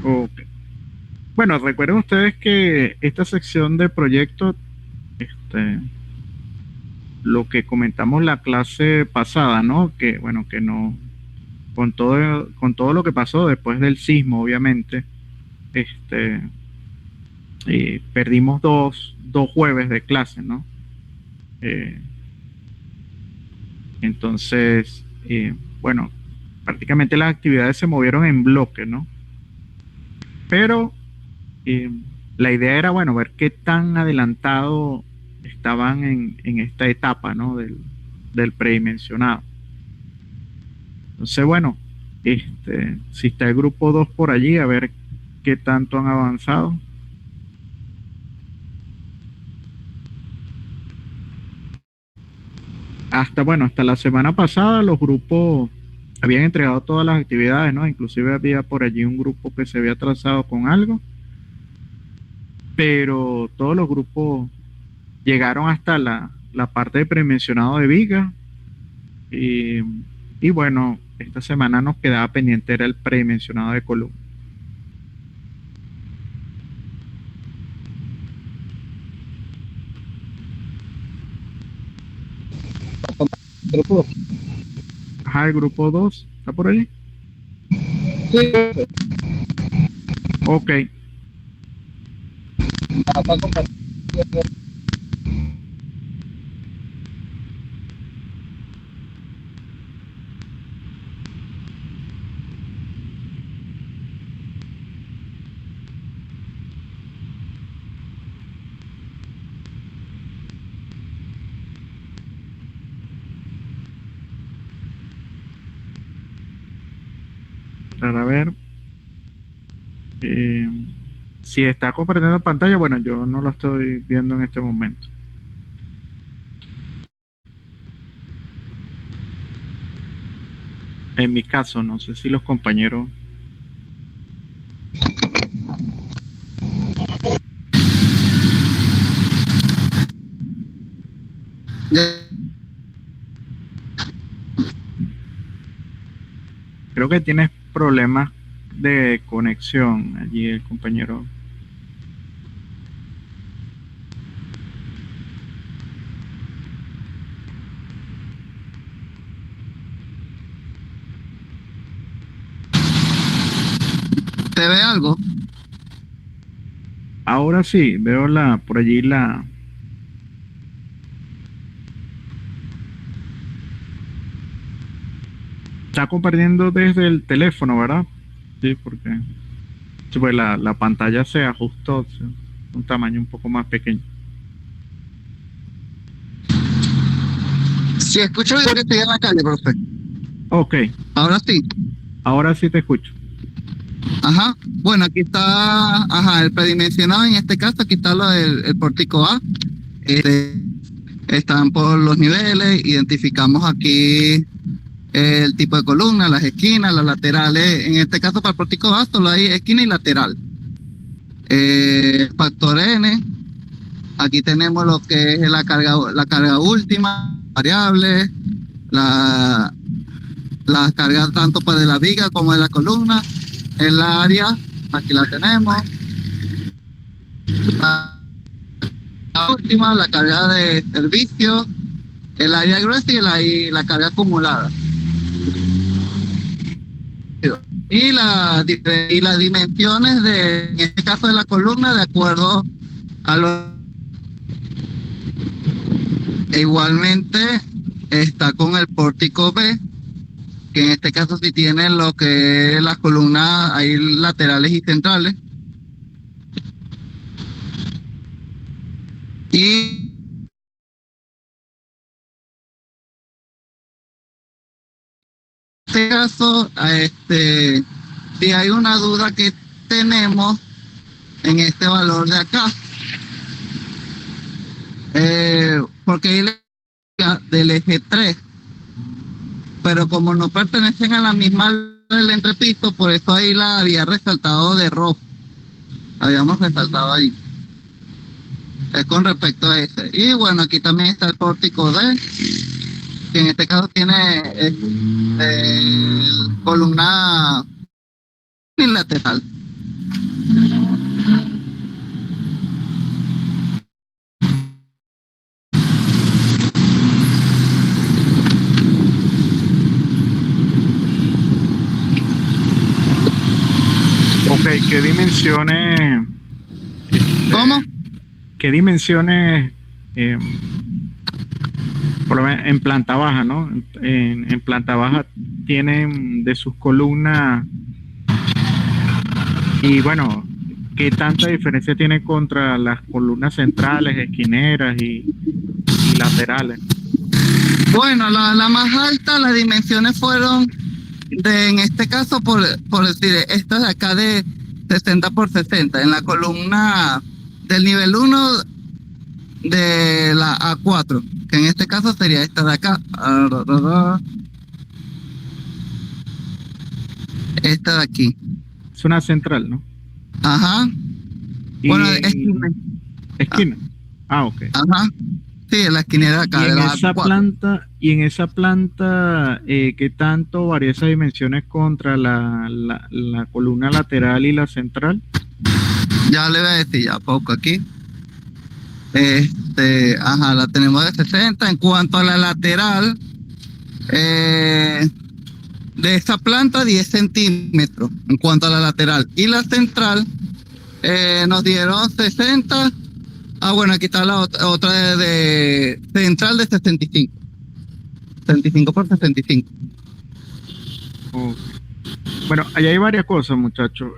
Ok. Bueno, recuerden ustedes que esta sección de proyecto, lo que comentamos la clase pasada, ¿no? Que bueno, que no, con todo lo que pasó después del sismo, obviamente, este, perdimos dos jueves de clase, ¿no? Eh, entonces, bueno, prácticamente las actividades se movieron en bloque, ¿no? Pero eh, la idea era, bueno, ver qué tan adelantado estaban en esta etapa, ¿no? Del predimensionado. Entonces, bueno, si está el grupo 2 por allí, a ver qué tanto han avanzado. Hasta la semana pasada los grupos habían entregado todas las actividades, ¿no? Inclusive había por allí un grupo que se había atrasado con algo, pero todos los grupos llegaron hasta la parte de premencionado de viga y, y bueno, esta semana nos quedaba pendiente era el premencionado de columna. Grupo. Ajá, el grupo 2 está por allí. Sí, Ok. para compartir. Para ver. Eh, si está compartiendo pantalla, bueno, yo no lo estoy viendo en este momento. En mi caso, no sé si los compañeros. Creo que tienes problemas de conexión allí el compañero. ¿Te ve algo? Ahora sí, veo por allí está compartiendo desde el teléfono, ¿verdad? Sí, porque sí, pues la pantalla se ajustó, sí, un tamaño un poco más pequeño. Sí, escucho yo que estoy en la calle, profe. Ok, Ahora sí. ahora sí te escucho. Ajá. Bueno, aquí está, el predimensionado. En este caso, aquí está el pórtico A. Están por los niveles. Identificamos aquí el tipo de columna, las esquinas, las laterales. En este caso, para el pórtico A, solo hay esquina y lateral. Factor N. Aquí tenemos lo que es la carga última, variable, las cargas tanto para de la viga como de la columna. El área, aquí la tenemos. La última, la carga de servicio, el área gruesa y la carga acumulada. Y las dimensiones en este caso de la columna, de acuerdo a los Igualmente está con el pórtico B, que en este caso sí tiene lo que es las columnas ahí laterales y centrales. Y en este caso, si hay una duda que tenemos en este valor de acá, porque ahí le del eje 3, pero como no pertenecen a la misma del entrepiso, por eso ahí la había resaltado de rojo. Habíamos resaltado ahí. Es con respecto a ese. Y bueno, aquí también está el pórtico D, que en este caso tiene columna unilateral. Ok, ¿qué dimensiones? ¿Cómo? ¿Qué dimensiones, por lo menos en planta baja, ¿no? En planta baja tienen de sus columnas y bueno, ¿qué tanta diferencia tiene contra las columnas centrales, esquineras y laterales? Bueno, la más alta, las dimensiones fueron en este caso, por decir, esta de acá de 60 por 60, en la columna del nivel 1 de la A4, que en este caso sería esta de acá. Esta de aquí. Es una central, ¿no? Ajá. Y Bueno, esquina. esquina. Ah, ok. Ajá. Sí, en la esquinera de acá. Y de en la esa A4. planta, ¿qué tanto varía esas dimensiones contra la columna lateral y la central? Ya le voy a decir ya poco aquí. Ajá, la tenemos de 60. En cuanto a la lateral, de esta planta 10 centímetros en cuanto a la lateral. Y la central nos dieron 60. Ah, bueno, aquí está la otra de central de 65. 65 por 65. Ok. Bueno, allá hay varias cosas, muchachos.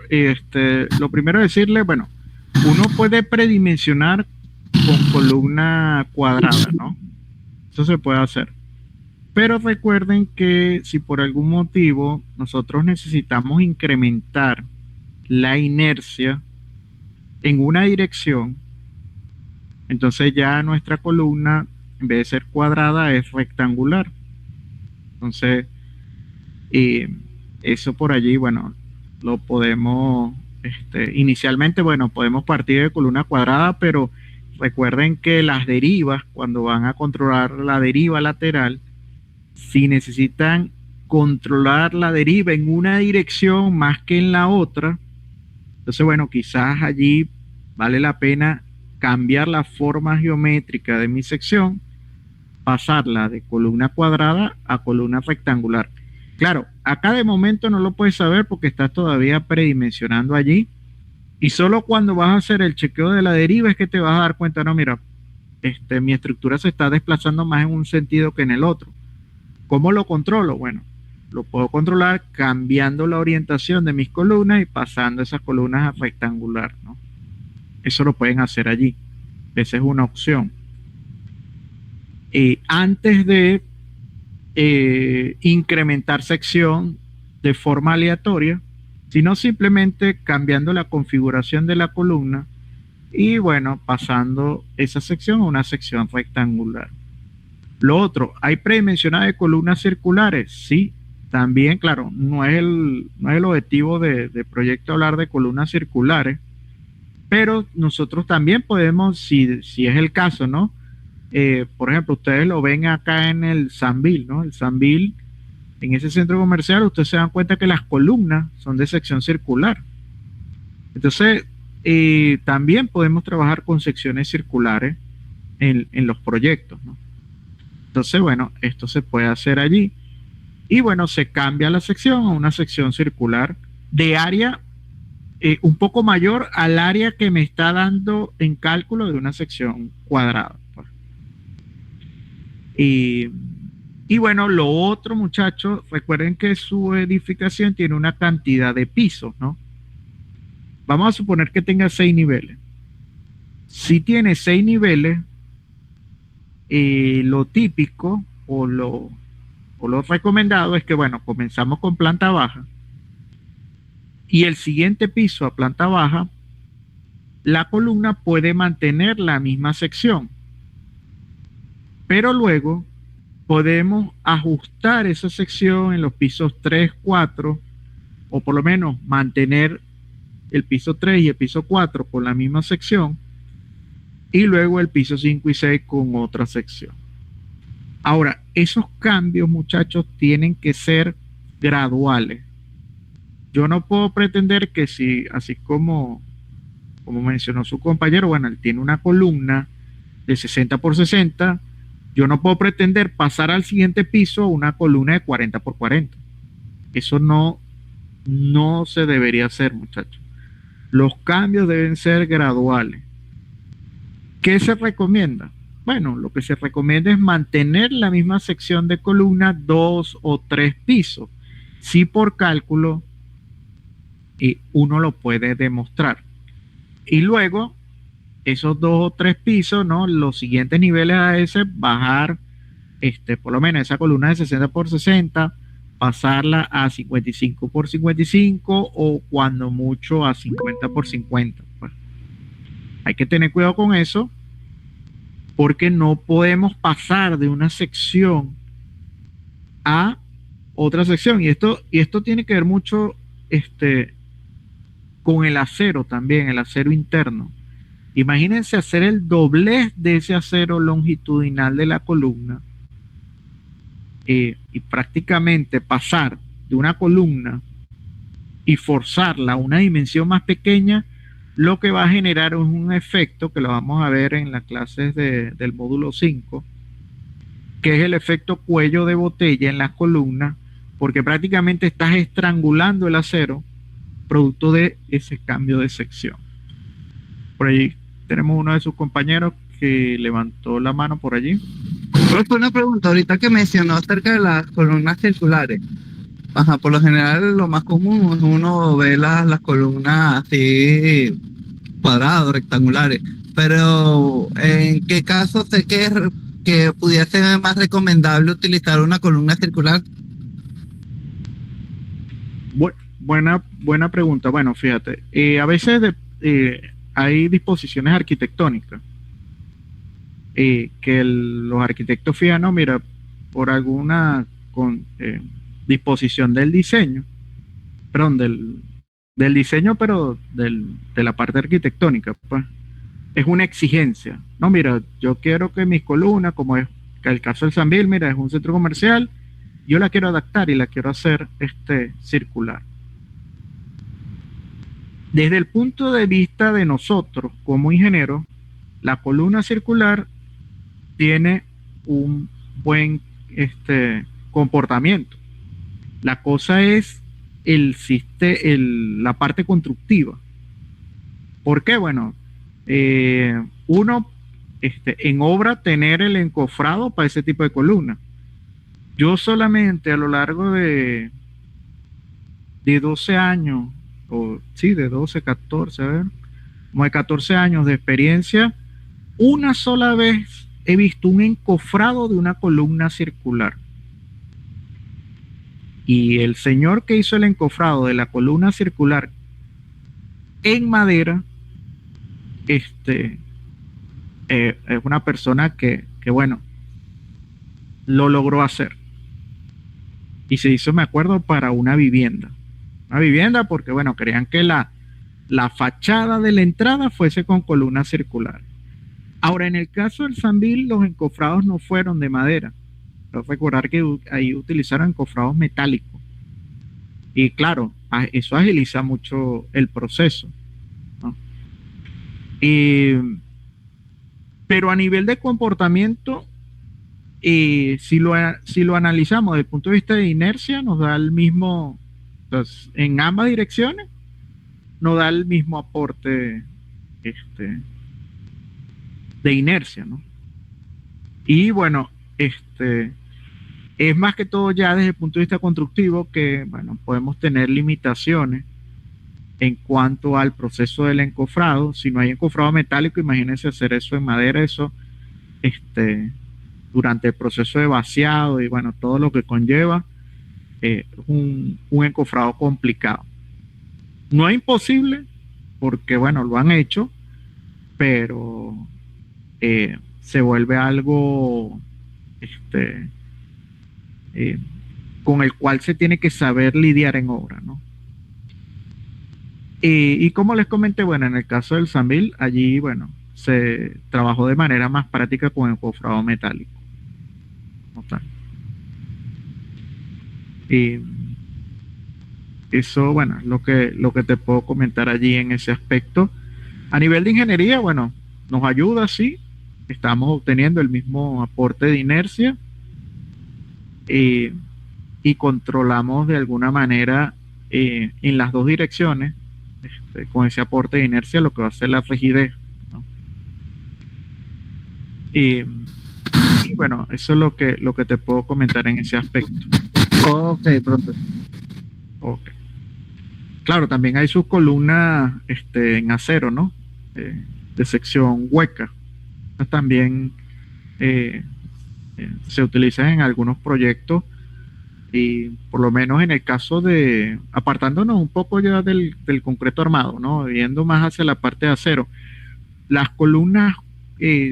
Lo primero es decirle, bueno, uno puede predimensionar con columna cuadrada, ¿no? Eso se puede hacer. Pero recuerden que si por algún motivo nosotros necesitamos incrementar la inercia en una dirección, entonces ya nuestra columna, en vez de ser cuadrada, es rectangular. Entonces, eso por allí, bueno, lo podemos, inicialmente, bueno, podemos partir de columna cuadrada, pero recuerden que las derivas, cuando van a controlar la deriva lateral, si necesitan controlar la deriva en una dirección más que en la otra, entonces, bueno, quizás allí vale la pena cambiar la forma geométrica de mi sección, pasarla de columna cuadrada a columna rectangular. Claro, acá de momento no lo puedes saber porque estás todavía predimensionando allí y solo cuando vas a hacer el chequeo de la deriva es que te vas a dar cuenta, no, mira, mi estructura se está desplazando más en un sentido que en el otro. ¿Cómo lo controlo? Bueno, lo puedo controlar cambiando la orientación de mis columnas y pasando esas columnas a rectangular, ¿no? Eso lo pueden hacer allí. Esa es una opción. Antes de incrementar sección de forma aleatoria, sino simplemente cambiando la configuración de la columna y bueno, pasando esa sección a una sección rectangular. Lo otro, ¿hay predimensionadas de columnas circulares? Sí, también, claro, no es el objetivo de proyecto hablar de columnas circulares, pero nosotros también podemos, si es el caso, ¿no? Por ejemplo, ustedes lo ven acá en el Sambil, ¿no? El Sambil, en ese centro comercial, ustedes se dan cuenta que las columnas son de sección circular. Entonces, también podemos trabajar con secciones circulares en los proyectos, ¿no? Entonces, bueno, esto se puede hacer allí. Y bueno, se cambia la sección a una sección circular de área un poco mayor al área que me está dando en cálculo de una sección cuadrada. Y, y bueno, lo otro, muchachos, recuerden que su edificación tiene una cantidad de pisos, ¿no? Vamos a suponer que tenga 6 niveles. Si tiene 6 niveles, lo típico o lo recomendado es que, bueno, comenzamos con planta baja y el siguiente piso a planta baja, la columna puede mantener la misma sección, pero luego podemos ajustar esa sección en los pisos 3, 4, o por lo menos mantener el piso 3 y el piso 4 con la misma sección, y luego el piso 5 y 6 con otra sección. Ahora, esos cambios, muchachos, tienen que ser graduales. Yo no puedo pretender que si, así como mencionó su compañero, bueno, él tiene una columna de 60 por 60, yo no puedo pretender pasar al siguiente piso una columna de 40 por 40. Eso no se debería hacer, muchachos. Los cambios deben ser graduales. ¿Qué se recomienda? Bueno, lo que se recomienda es mantener la misma sección de columna 2 o 3 pisos. Si por cálculo uno lo puede demostrar. Y luego, esos 2 o 3 pisos, ¿no? Los siguientes niveles a ese, bajar, por lo menos esa columna de 60 por 60, pasarla a 55 por 55 o cuando mucho a 50 por 50. Pues, hay que tener cuidado con eso porque no podemos pasar de una sección a otra sección. Y esto tiene que ver mucho con el acero también, el acero interno. Imagínense hacer el doblez de ese acero longitudinal de la columna y prácticamente pasar de una columna y forzarla a una dimensión más pequeña, lo que va a generar es un efecto que lo vamos a ver en las clases del módulo 5, que es el efecto cuello de botella en las columnas, porque prácticamente estás estrangulando el acero producto de ese cambio de sección. Por allí tenemos uno de sus compañeros que levantó la mano por allí. Una pregunta, ahorita que mencionó acerca de las columnas circulares. Ajá, por lo general lo más común es uno ve las columnas así cuadradas, rectangulares. Pero ¿en qué caso sé que pudiese ser más recomendable utilizar una columna circular? Buena pregunta. Bueno, fíjate, a veces hay disposiciones arquitectónicas que los arquitectos fijan, no, mira, por alguna disposición del diseño, perdón, del diseño, pero de la parte arquitectónica, pues, es una exigencia. No, mira, yo quiero que mis columnas, como es el caso del Sambil, mira, es un centro comercial, yo la quiero adaptar y la quiero hacer circular. Desde el punto de vista de nosotros como ingenieros, la columna circular tiene un buen comportamiento. La cosa es la parte constructiva. ¿Por qué? Bueno, uno en obra tener el encofrado para ese tipo de columna. Yo solamente a lo largo de 12 años, o sí, de 12, 14, a ver, como de 14 años de experiencia, una sola vez he visto un encofrado de una columna circular. Y el señor que hizo el encofrado de la columna circular en madera, es una persona que bueno, lo logró hacer. Y se hizo, me acuerdo, para una vivienda. Una vivienda porque, bueno, querían que la fachada de la entrada fuese con columna circular. Ahora, en el caso del Sambil, los encofrados no fueron de madera. Pero recordar que ahí utilizaron encofrados metálicos. Y claro, eso agiliza mucho el proceso, ¿no? Pero a nivel de comportamiento, si lo analizamos desde el punto de vista de inercia, nos da el mismo, entonces, en ambas direcciones, nos da el mismo aporte de inercia, ¿no? Y bueno, Es más que todo ya desde el punto de vista constructivo que, bueno, podemos tener limitaciones en cuanto al proceso del encofrado. Si no hay encofrado metálico, imagínense hacer eso en madera, eso, durante el proceso de vaciado y, bueno, todo lo que conlleva, un encofrado complicado. No es imposible, porque, bueno, lo han hecho, pero se vuelve algo, con el cual se tiene que saber lidiar en obra, ¿no? Y como les comenté, bueno, en el caso del Sambil, allí, bueno, se trabajó de manera más práctica con el encofrado metálico. ¿No tal? Y eso, bueno, es lo que te puedo comentar allí en ese aspecto. A nivel de ingeniería, bueno, nos ayuda, sí. Estamos obteniendo el mismo aporte de inercia y controlamos de alguna manera en las dos direcciones, con ese aporte de inercia, lo que va a ser la rigidez, ¿no? Y bueno, eso es lo que te puedo comentar en ese aspecto. Ok, profe. Ok. Claro, también hay sus columnas en acero, ¿no? De sección hueca. También se utilizan en algunos proyectos y por lo menos en el caso de, apartándonos un poco ya del concreto armado, ¿no? Viendo más hacia la parte de acero, las columnas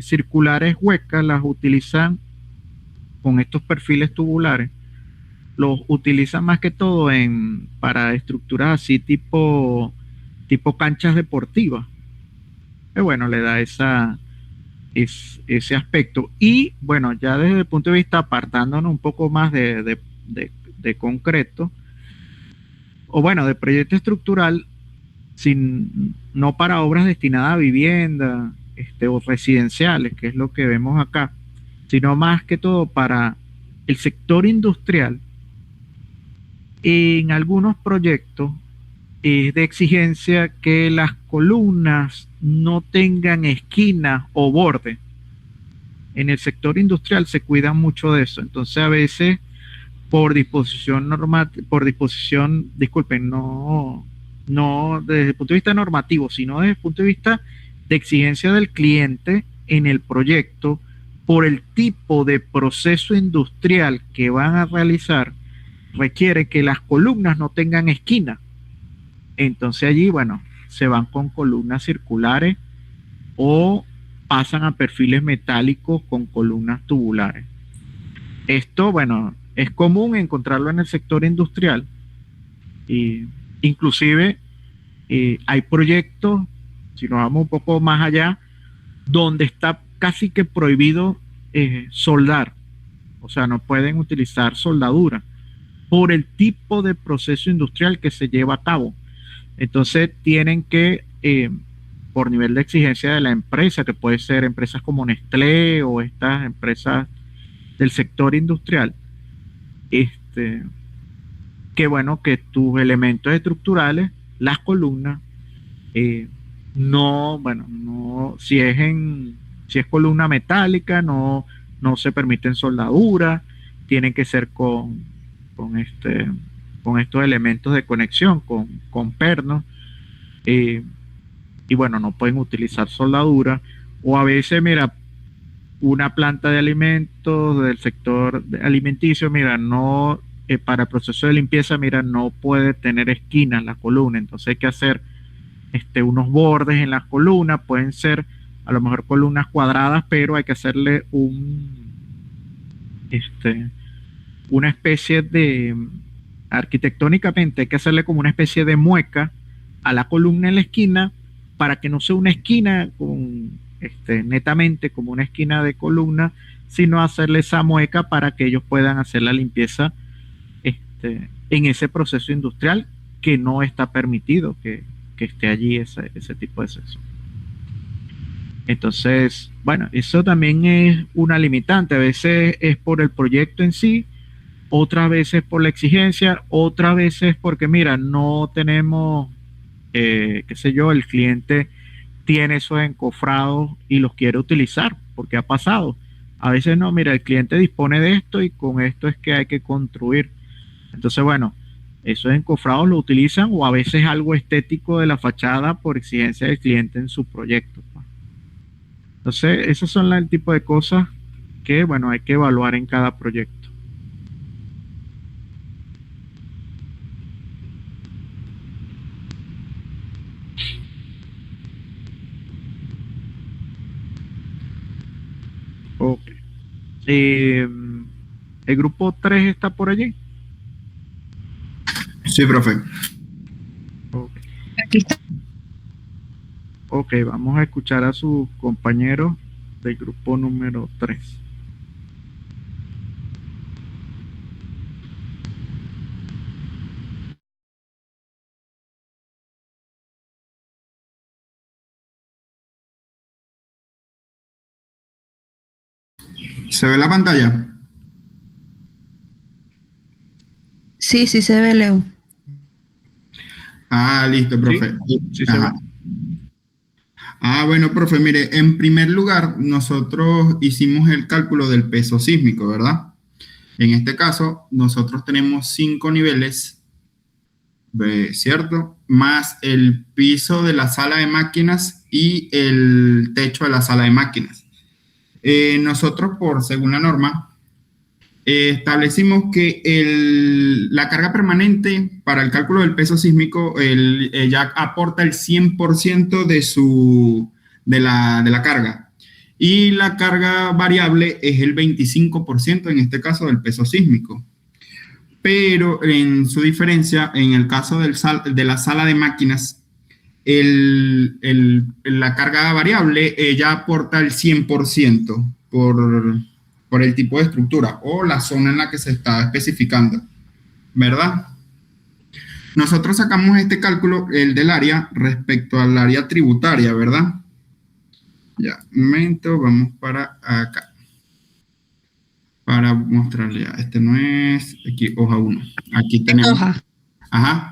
circulares huecas las utilizan con estos perfiles tubulares, los utilizan más que todo para estructuras así tipo canchas deportivas. Bueno, le da ese aspecto. Y bueno, ya desde el punto de vista apartándonos un poco más de concreto, o bueno, de proyecto estructural, no para obras destinadas a vivienda o residenciales, que es lo que vemos acá, sino más que todo para el sector industrial. En algunos proyectos es de exigencia que las columnas no tengan esquinas o borde. En el sector industrial se cuida mucho de eso. Entonces a veces disculpen, no desde el punto de vista normativo, sino desde el punto de vista de exigencia del cliente en el proyecto, por el tipo de proceso industrial que van a realizar, requiere que las columnas no tengan esquina. Entonces allí, bueno, se van con columnas circulares o pasan a perfiles metálicos con columnas tubulares. Esto, bueno, es común encontrarlo en el sector industrial. Inclusive hay proyectos, si nos vamos un poco más allá, donde está casi que prohibido soldar. O sea, no pueden utilizar soldadura por el tipo de proceso industrial que se lleva a cabo. Entonces tienen que, por nivel de exigencia de la empresa, que puede ser empresas como Nestlé o estas empresas del sector industrial, que bueno, que tus elementos estructurales, las columnas, si es columna metálica, no se permiten soldaduras, tienen que ser con estos elementos de conexión, con pernos, y bueno, no pueden utilizar soldadura, o a veces, mira, una planta de alimentos del sector alimenticio, mira, no, para el proceso de limpieza, mira, no puede tener esquinas la columna, entonces hay que hacer unos bordes en las columnas, pueden ser a lo mejor columnas cuadradas, pero hay que hacerle una especie de, arquitectónicamente hay que hacerle como una especie de mueca a la columna en la esquina, para que no sea una esquina netamente como una esquina de columna, sino hacerle esa mueca para que ellos puedan hacer la limpieza en ese proceso industrial, que no está permitido que esté allí ese tipo de sensor. Entonces, bueno, eso también es una limitante. A veces es por el proyecto en sí, otras veces por la exigencia, otras veces porque, mira, no tenemos, qué sé yo, el cliente tiene esos encofrados y los quiere utilizar, porque ha pasado. A veces no, mira, el cliente dispone de esto y con esto es que hay que construir. Entonces, bueno, esos encofrados lo utilizan o a veces algo estético de la fachada por exigencia del cliente en su proyecto, pues. Entonces, esos son el tipo de cosas que, bueno, hay que evaluar en cada proyecto. Ok. El grupo 3 está por allí. Sí, profe. Ok. Aquí está. Ok, vamos a escuchar a sus compañeros del grupo número 3. ¿Se ve la pantalla? Sí, sí se ve, Leo. Ah, listo, profe. Sí se Ajá. ve. Ah, bueno, profe, mire, en primer lugar, nosotros hicimos el cálculo del peso sísmico, ¿verdad? En este caso, nosotros tenemos 5 niveles, ¿cierto? Más el piso de la sala de máquinas y el techo de la sala de máquinas. Nosotros, según la norma, establecimos que la carga permanente para el cálculo del peso sísmico ya aporta el 100% de la carga. Y la carga variable es el 25%, en este caso, del peso sísmico. Pero en su diferencia, en el caso de la sala de máquinas, la carga variable ya aporta el 100% por el tipo de estructura o la zona en la que se está especificando, ¿verdad? Nosotros sacamos este cálculo, el del área, respecto al área tributaria, ¿verdad? Ya, un momento, vamos para acá. Para mostrarle, este no es, aquí, hoja 1. Aquí tenemos. Hoja. Ajá.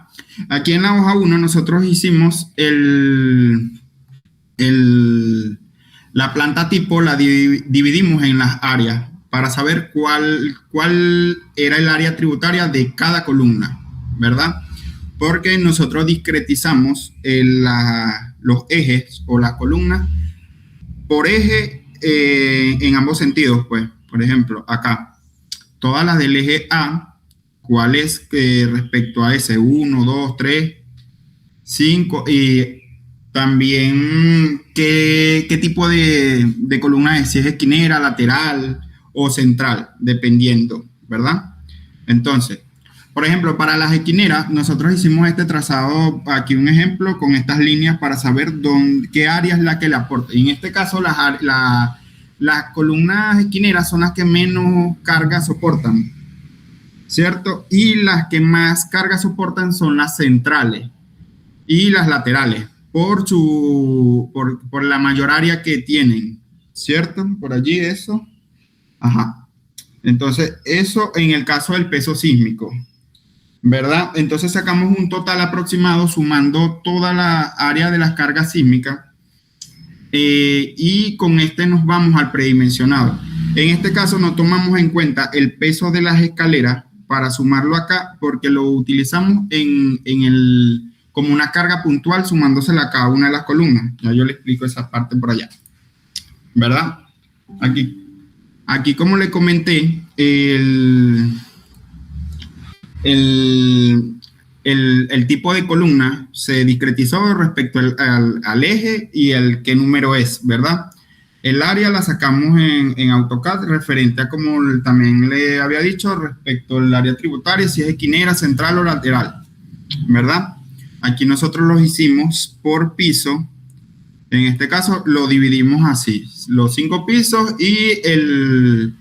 Aquí en la hoja 1 nosotros hicimos la planta tipo, la dividimos en las áreas para saber cuál era el área tributaria de cada columna, ¿verdad? Porque nosotros discretizamos los ejes o las columnas por eje en ambos sentidos, pues. Por ejemplo, acá, todas las del eje A, ¿cuál es respecto a ese? 1, 2, 3, 5, y también qué tipo de columna es, si es esquinera, lateral o central, dependiendo, ¿verdad? Entonces, por ejemplo, para las esquineras, nosotros hicimos este trazado, aquí un ejemplo, con estas líneas para saber qué área es la que le aporta. Y en este caso, las columnas esquineras son las que menos carga soportan, ¿cierto? Y las que más carga soportan son las centrales y las laterales, por la mayor área que tienen, ¿cierto? Por allí eso. Ajá. Entonces, eso en el caso del peso sísmico, ¿verdad? Entonces sacamos un total aproximado sumando toda la área de las cargas sísmicas y con este nos vamos al predimensionado. En este caso no tomamos en cuenta el peso de las escaleras para sumarlo acá porque lo utilizamos como una carga puntual sumándosela a cada una de las columnas. Ya yo le explico esa parte por allá, ¿verdad? Aquí como le comenté, el tipo de columna se discretizó respecto al eje y el qué número es, ¿verdad? El área la sacamos en AutoCAD referente a, como también le había dicho, respecto al área tributaria, si es esquinera, central o lateral, ¿verdad? Aquí nosotros los hicimos por piso. En este caso lo dividimos así, los 5 pisos y el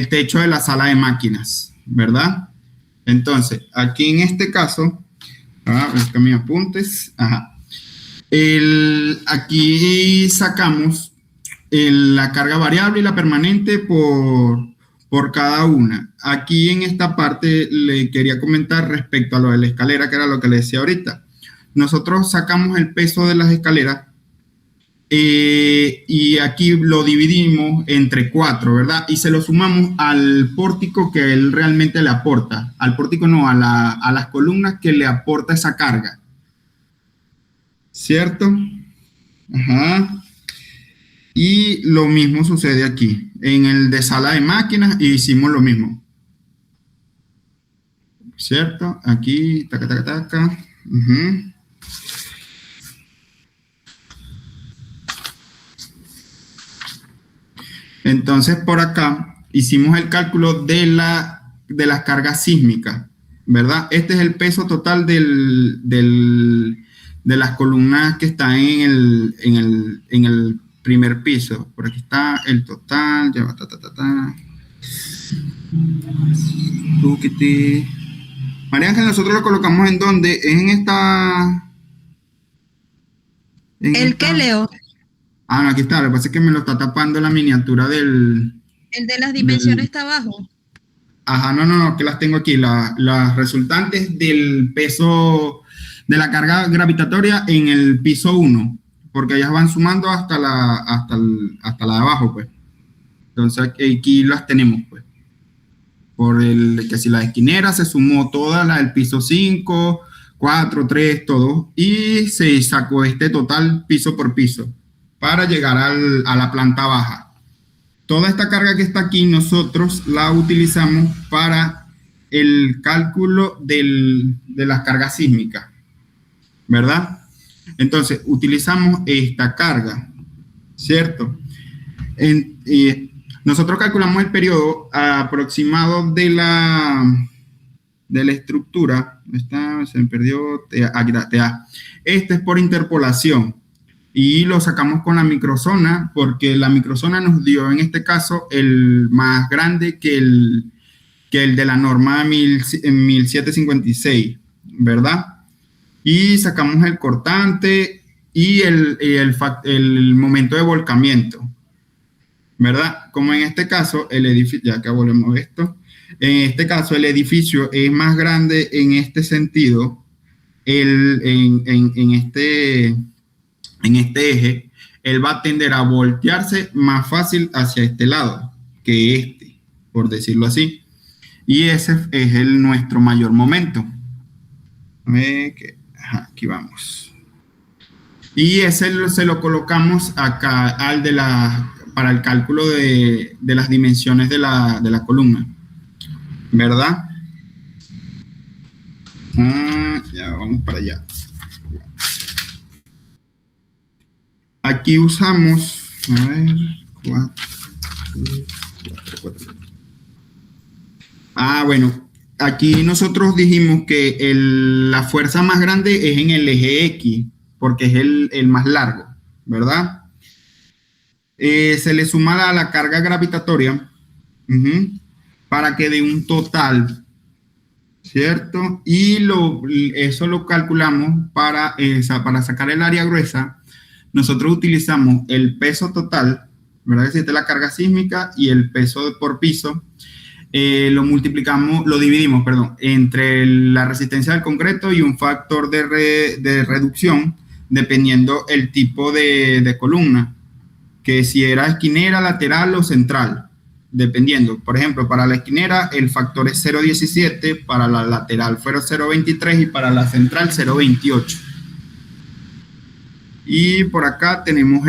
techo de la sala de máquinas, ¿verdad? Entonces, aquí en este caso, busca mis apuntes, ajá. Aquí sacamos la carga variable y la permanente por cada una. Aquí en esta parte le quería comentar respecto a lo de la escalera, que era lo que le decía ahorita. Nosotros sacamos el peso de las escaleras Y aquí lo dividimos entre 4, ¿verdad? Y se lo sumamos al pórtico que él realmente le aporta. Al pórtico no, a las columnas que le aporta esa carga. ¿Cierto? Ajá. Y lo mismo sucede aquí. En el de sala de máquinas hicimos lo mismo. ¿Cierto? Aquí, taca, taca, taca. Uh-huh. Entonces, por acá hicimos el cálculo de las cargas sísmicas, ¿verdad? Este es el peso total de las columnas que están en el primer piso. Por aquí está el total, ya va, María Ángel, nosotros lo colocamos en donde, en esta... ¿El qué, Leo? Ah, no, aquí está. Lo que pasa es que me lo está tapando la miniatura del... El de las dimensiones está abajo. Ajá, no, que las tengo aquí. Las resultantes del peso de la carga gravitatoria en el piso 1, porque ellas van sumando hasta la de abajo, pues. Entonces aquí las tenemos, pues. Por que si la esquinera se sumó toda la del piso 5, 4, 3, todo, y se sacó este total piso por piso para llegar a la planta baja. Toda esta carga que está aquí nosotros la utilizamos para el cálculo de las cargas sísmicas, ¿verdad? Entonces utilizamos esta carga, ¿cierto? Nosotros calculamos el periodo aproximado de la estructura. Se me perdió. Este es por interpolación. Y lo sacamos con la microzona, porque la microzona nos dio, en este caso, el más grande que el de la norma 1756, ¿verdad? Y sacamos el cortante y el momento de volcamiento, ¿verdad? Como en este caso, el edificio, ya que volvemos esto, en este caso el edificio es más grande en este sentido, en este eje, él va a tender a voltearse más fácil hacia este lado que este, por decirlo así. Y ese es nuestro mayor momento. Aquí vamos. Y ese se lo colocamos acá para el cálculo de las dimensiones de la columna, ¿verdad? Ya vamos para allá. Aquí usamos, a ver, 4. Bueno, aquí nosotros dijimos que la fuerza más grande es en el eje X, porque es el más largo, ¿verdad? Se le suma la carga gravitatoria para que dé un total, ¿cierto? Y eso lo calculamos para sacar el área gruesa. Nosotros utilizamos el peso total, ¿verdad? Que es la carga sísmica y el peso por piso. Lo dividimos, entre la resistencia del concreto y un factor de reducción, dependiendo el tipo de columna, que si era esquinera, lateral o central, dependiendo. Por ejemplo, para la esquinera el factor es 0,17, para la lateral fueron 0,23 y para la central 0,28. Y por acá tenemos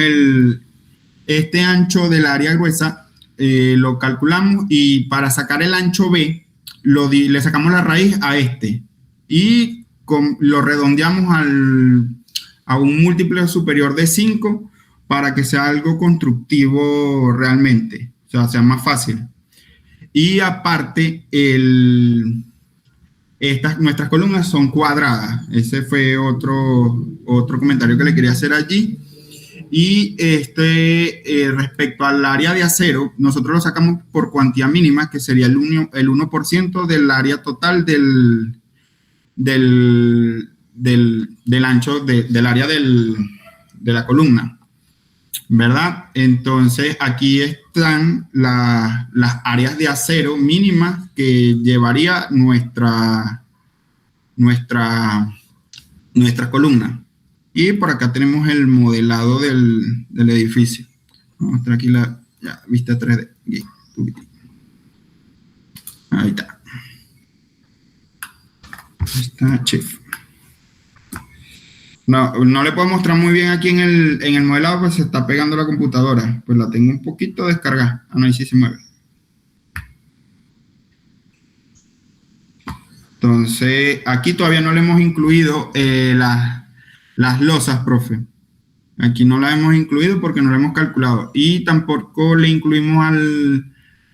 este ancho del área gruesa, lo calculamos, y para sacar el ancho B, le sacamos la raíz a este y lo redondeamos a un múltiplo superior de 5 para que sea algo constructivo realmente, o sea, sea más fácil. Y aparte, nuestras columnas son cuadradas. Ese fue otro comentario que le quería hacer allí. Y respecto al área de acero, nosotros lo sacamos por cuantía mínima, que sería el 1% del área total del ancho del área de la columna, ¿verdad? Entonces aquí están las áreas de acero mínimas que llevaría nuestra columna, Y por acá tenemos el modelado del edificio. Vamos a mostrar aquí la vista 3D. Ahí está. Está Chef. No le puedo mostrar muy bien aquí en el modelado, pues se está pegando la computadora. Pues la tengo un poquito descargada. Ah, no, ahí sí se mueve. Entonces, aquí todavía no le hemos incluido las losas, profe. Aquí no las hemos incluido porque no lo hemos calculado. Y tampoco le incluimos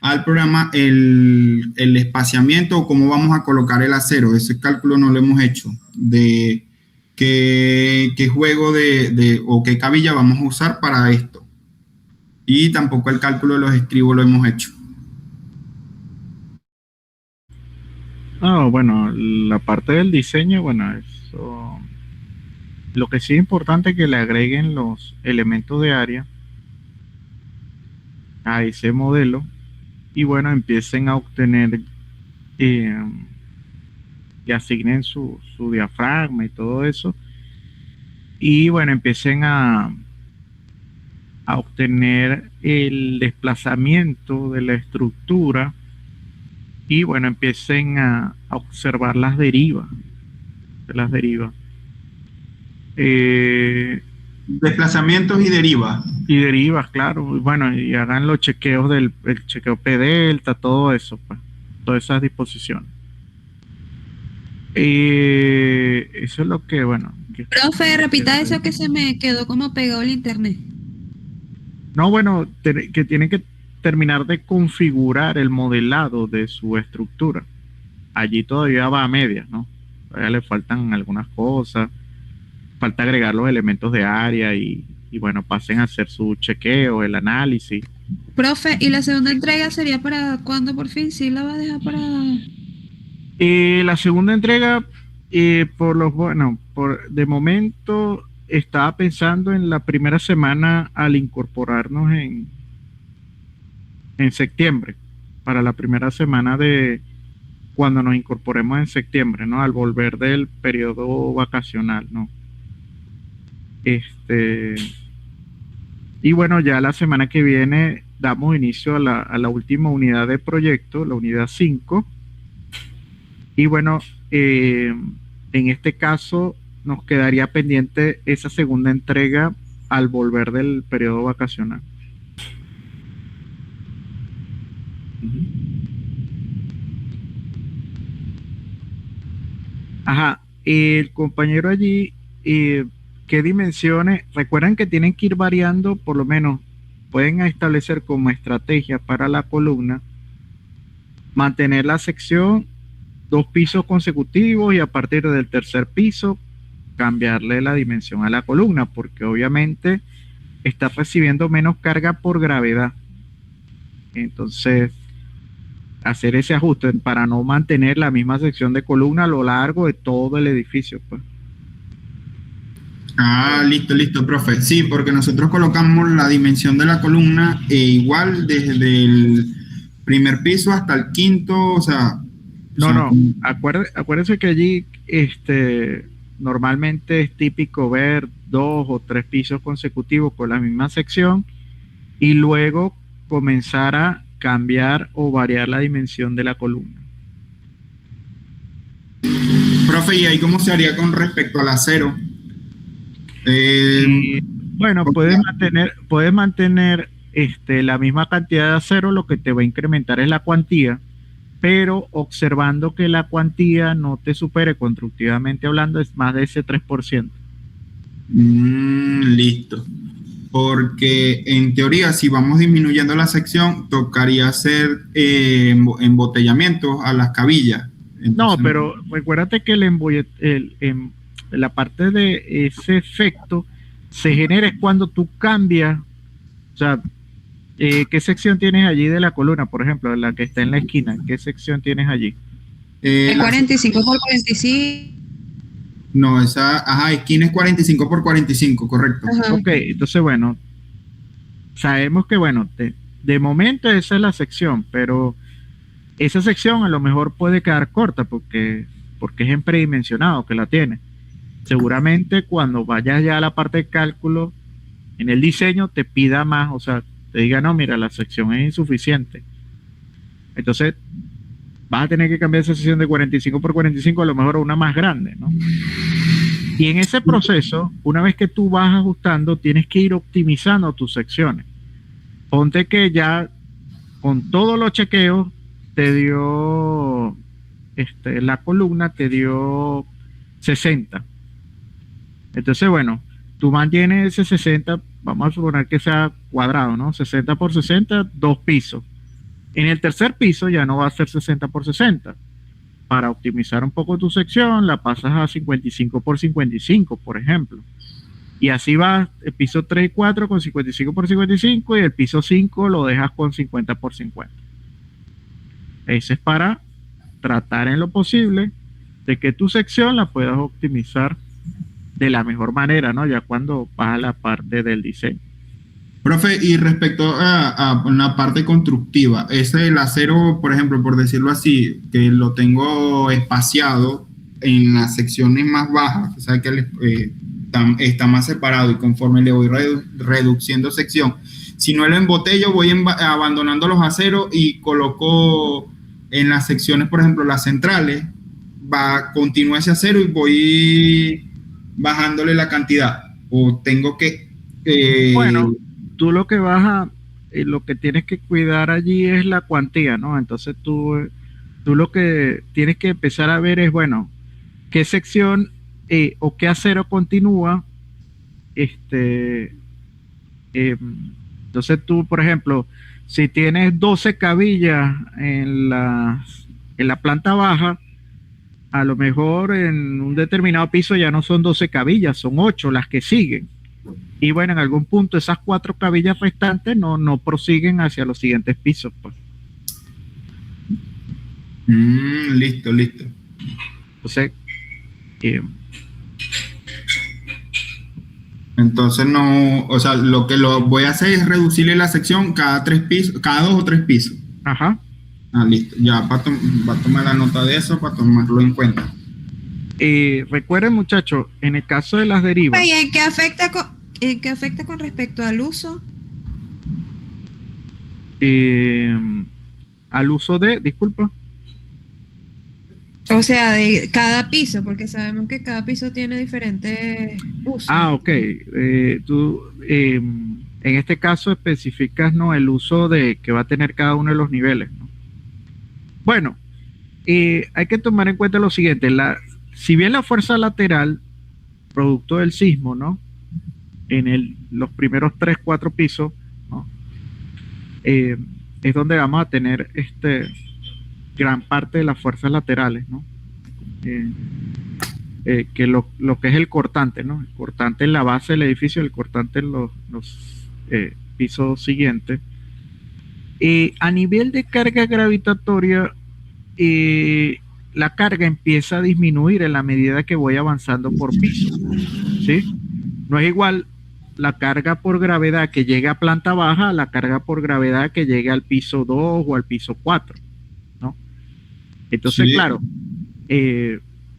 al programa el espaciamiento o cómo vamos a colocar el acero. Ese cálculo no lo hemos hecho de qué juego o qué cabilla vamos a usar para esto. Y tampoco el cálculo de los estribos lo hemos hecho. Bueno, la parte del diseño, bueno, eso. Lo que sí es importante es que le agreguen los elementos de área a ese modelo y bueno, empiecen a obtener y asignen su diafragma y todo eso. Y bueno, empiecen a obtener el desplazamiento de la estructura y bueno, empiecen a observar las derivas. Desplazamientos y derivas. Y derivas, claro. Y bueno, y hagan los chequeos el chequeo P delta, todo eso, pues, todas esas disposiciones. Eso es lo que, bueno. Profe, repita eso que se me quedó como pegado el internet. No, bueno, que tienen que terminar de configurar el modelado de su estructura. Allí todavía va a medias, ¿no? Todavía le faltan algunas cosas. Falta agregar los elementos de área y bueno, pasen a hacer su chequeo, el análisis. Profe, ¿y la segunda entrega sería para cuándo por fin? ¿Sí la va a dejar para...? La segunda entrega, de momento estaba pensando en la primera semana al incorporarnos en septiembre, para la primera semana de cuando nos incorporemos en septiembre, ¿no? Al volver del periodo vacacional, ¿no? Y bueno, ya la semana que viene damos inicio a la última unidad de proyecto, la unidad 5. Y bueno, en este caso nos quedaría pendiente esa segunda entrega al volver del periodo vacacional. Ajá, el compañero allí, ¿qué dimensiones? Recuerden que tienen que ir variando, por lo menos pueden establecer como estrategia para la columna, mantener la sección 2 pisos consecutivos y a partir del tercer piso cambiarle la dimensión a la columna, porque obviamente está recibiendo menos carga por gravedad. Entonces, hacer ese ajuste para no mantener la misma sección de columna a lo largo de todo el edificio, pues. Listo, profe. Sí, porque nosotros colocamos la dimensión de la columna igual desde el primer piso hasta el quinto, o sea... Acuérdense que allí normalmente es típico ver 2 o 3 pisos consecutivos con la misma sección y luego comenzar a cambiar o variar la dimensión de la columna. Profe, ¿y ahí cómo se haría con respecto al acero? Bueno, puedes mantener la misma cantidad de acero, lo que te va a incrementar es la cuantía, pero observando que la cuantía no te supere constructivamente hablando, es más de ese 3%. Listo. Porque en teoría, si vamos disminuyendo la sección, tocaría hacer embotellamientos a las cabillas. Entonces, no, pero recuérdate que la parte de ese efecto se genera es cuando tú cambias, o sea, ¿qué sección tienes allí de la columna, por ejemplo, la que está en la esquina? ¿Qué sección tienes allí? El 45 por 45. No, esquina es 45 por 45, correcto. Ajá. Ok, entonces bueno, sabemos que bueno, de momento esa es la sección, pero esa sección a lo mejor puede quedar corta porque es en predimensionado que la tiene. seguramente cuando vayas ya a la parte de cálculo, en el diseño te pida más, o sea, te diga, no, mira, la sección es insuficiente. Entonces, vas a tener que cambiar esa sección de 45 por 45 a lo mejor a una más grande, ¿no? Y en ese proceso, una vez que tú vas ajustando, tienes que ir optimizando tus secciones. Ponte que ya con todos los chequeos te dio, la columna te dio 60. Entonces, bueno, tú mantienes ese 60, vamos a suponer que sea cuadrado, ¿no? 60 por 60, 2 pisos. En el tercer piso ya no va a ser 60 por 60. Para optimizar un poco tu sección, la pasas a 55 por 55, por ejemplo. Y así va el piso 3 y 4 con 55 por 55 y el piso 5 lo dejas con 50 por 50. Ese es para tratar en lo posible de que tu sección la puedas optimizar de la mejor manera, ¿no? Ya cuando vas a la parte del diseño. Profe, y respecto a una parte constructiva, ese el acero, por ejemplo, por decirlo así, que lo tengo espaciado en las secciones más bajas, o sea que está más separado y conforme le voy reduciendo sección, si no lo embotello, voy abandonando los aceros y coloco en las secciones, por ejemplo, las centrales, continúa ese acero y voy bajándole la cantidad, o tengo que... Bueno, tú lo que lo que tienes que cuidar allí es la cuantía, ¿no? Entonces tú lo que tienes que empezar a ver es, bueno, qué sección o qué acero continúa, entonces tú, por ejemplo, si tienes 12 cabillas en la planta baja, a lo mejor en un determinado piso ya no son 12 cabillas, son 8 las que siguen. Y bueno, en algún punto esas 4 cabillas restantes no prosiguen hacia los siguientes pisos, pues. Listo. Entonces, entonces no, o sea, lo que lo voy a hacer es reducirle la sección cada 3 pisos, cada 2 o 3 pisos. Ajá. Listo. Ya va a tomar la nota de eso para tomarlo en cuenta. Recuerden, muchachos, en el caso de las derivas. ¿Y en qué afecta con respecto al uso? Al uso de, disculpa. O sea, de cada piso, porque sabemos que cada piso tiene diferentes usos. Ok. Tú, en este caso especificas, ¿no?, el uso de que va a tener cada uno de los niveles, ¿no? Bueno, hay que tomar en cuenta lo siguiente. Si bien la fuerza lateral, producto del sismo, ¿no?, en los primeros 3, 4 pisos, ¿no?, es donde vamos a tener gran parte de las fuerzas laterales, ¿no? Que lo que es el cortante, ¿no? El cortante en la base del edificio, el cortante en los pisos siguientes. A nivel de carga gravitatoria, la carga empieza a disminuir en la medida que voy avanzando por piso, ¿sí? No es igual la carga por gravedad que llega a planta baja a la carga por gravedad que llega al piso 2 o al piso 4, ¿no? Entonces, sí, claro,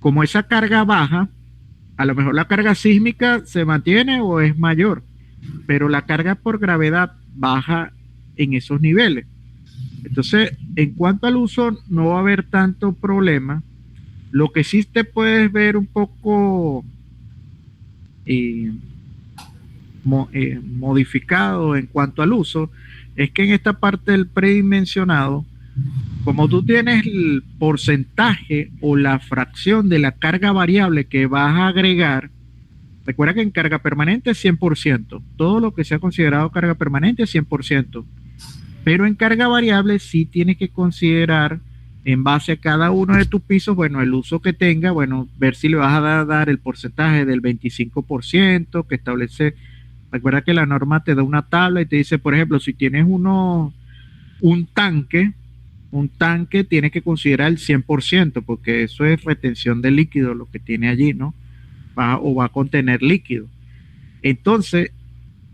como esa carga baja, a lo mejor la carga sísmica se mantiene o es mayor, pero la carga por gravedad baja en esos niveles. Entonces, en cuanto al uso, no va a haber tanto problema. Lo que sí te puedes ver un poco modificado en cuanto al uso es que en esta parte del predimensionado, como tú tienes el porcentaje o la fracción de la carga variable que vas a agregar, recuerda que en carga permanente es 100%, todo lo que sea considerado carga permanente es 100%, pero en carga variable sí tienes que considerar en base a cada uno de tus pisos, bueno, el uso que tenga, bueno, ver si le vas a dar el porcentaje del 25% que establece. Recuerda que la norma te da una tabla y te dice, por ejemplo, si tienes un tanque tienes que considerar el 100%, porque eso es retención de líquido lo que tiene allí, ¿no? Va a contener líquido. Entonces,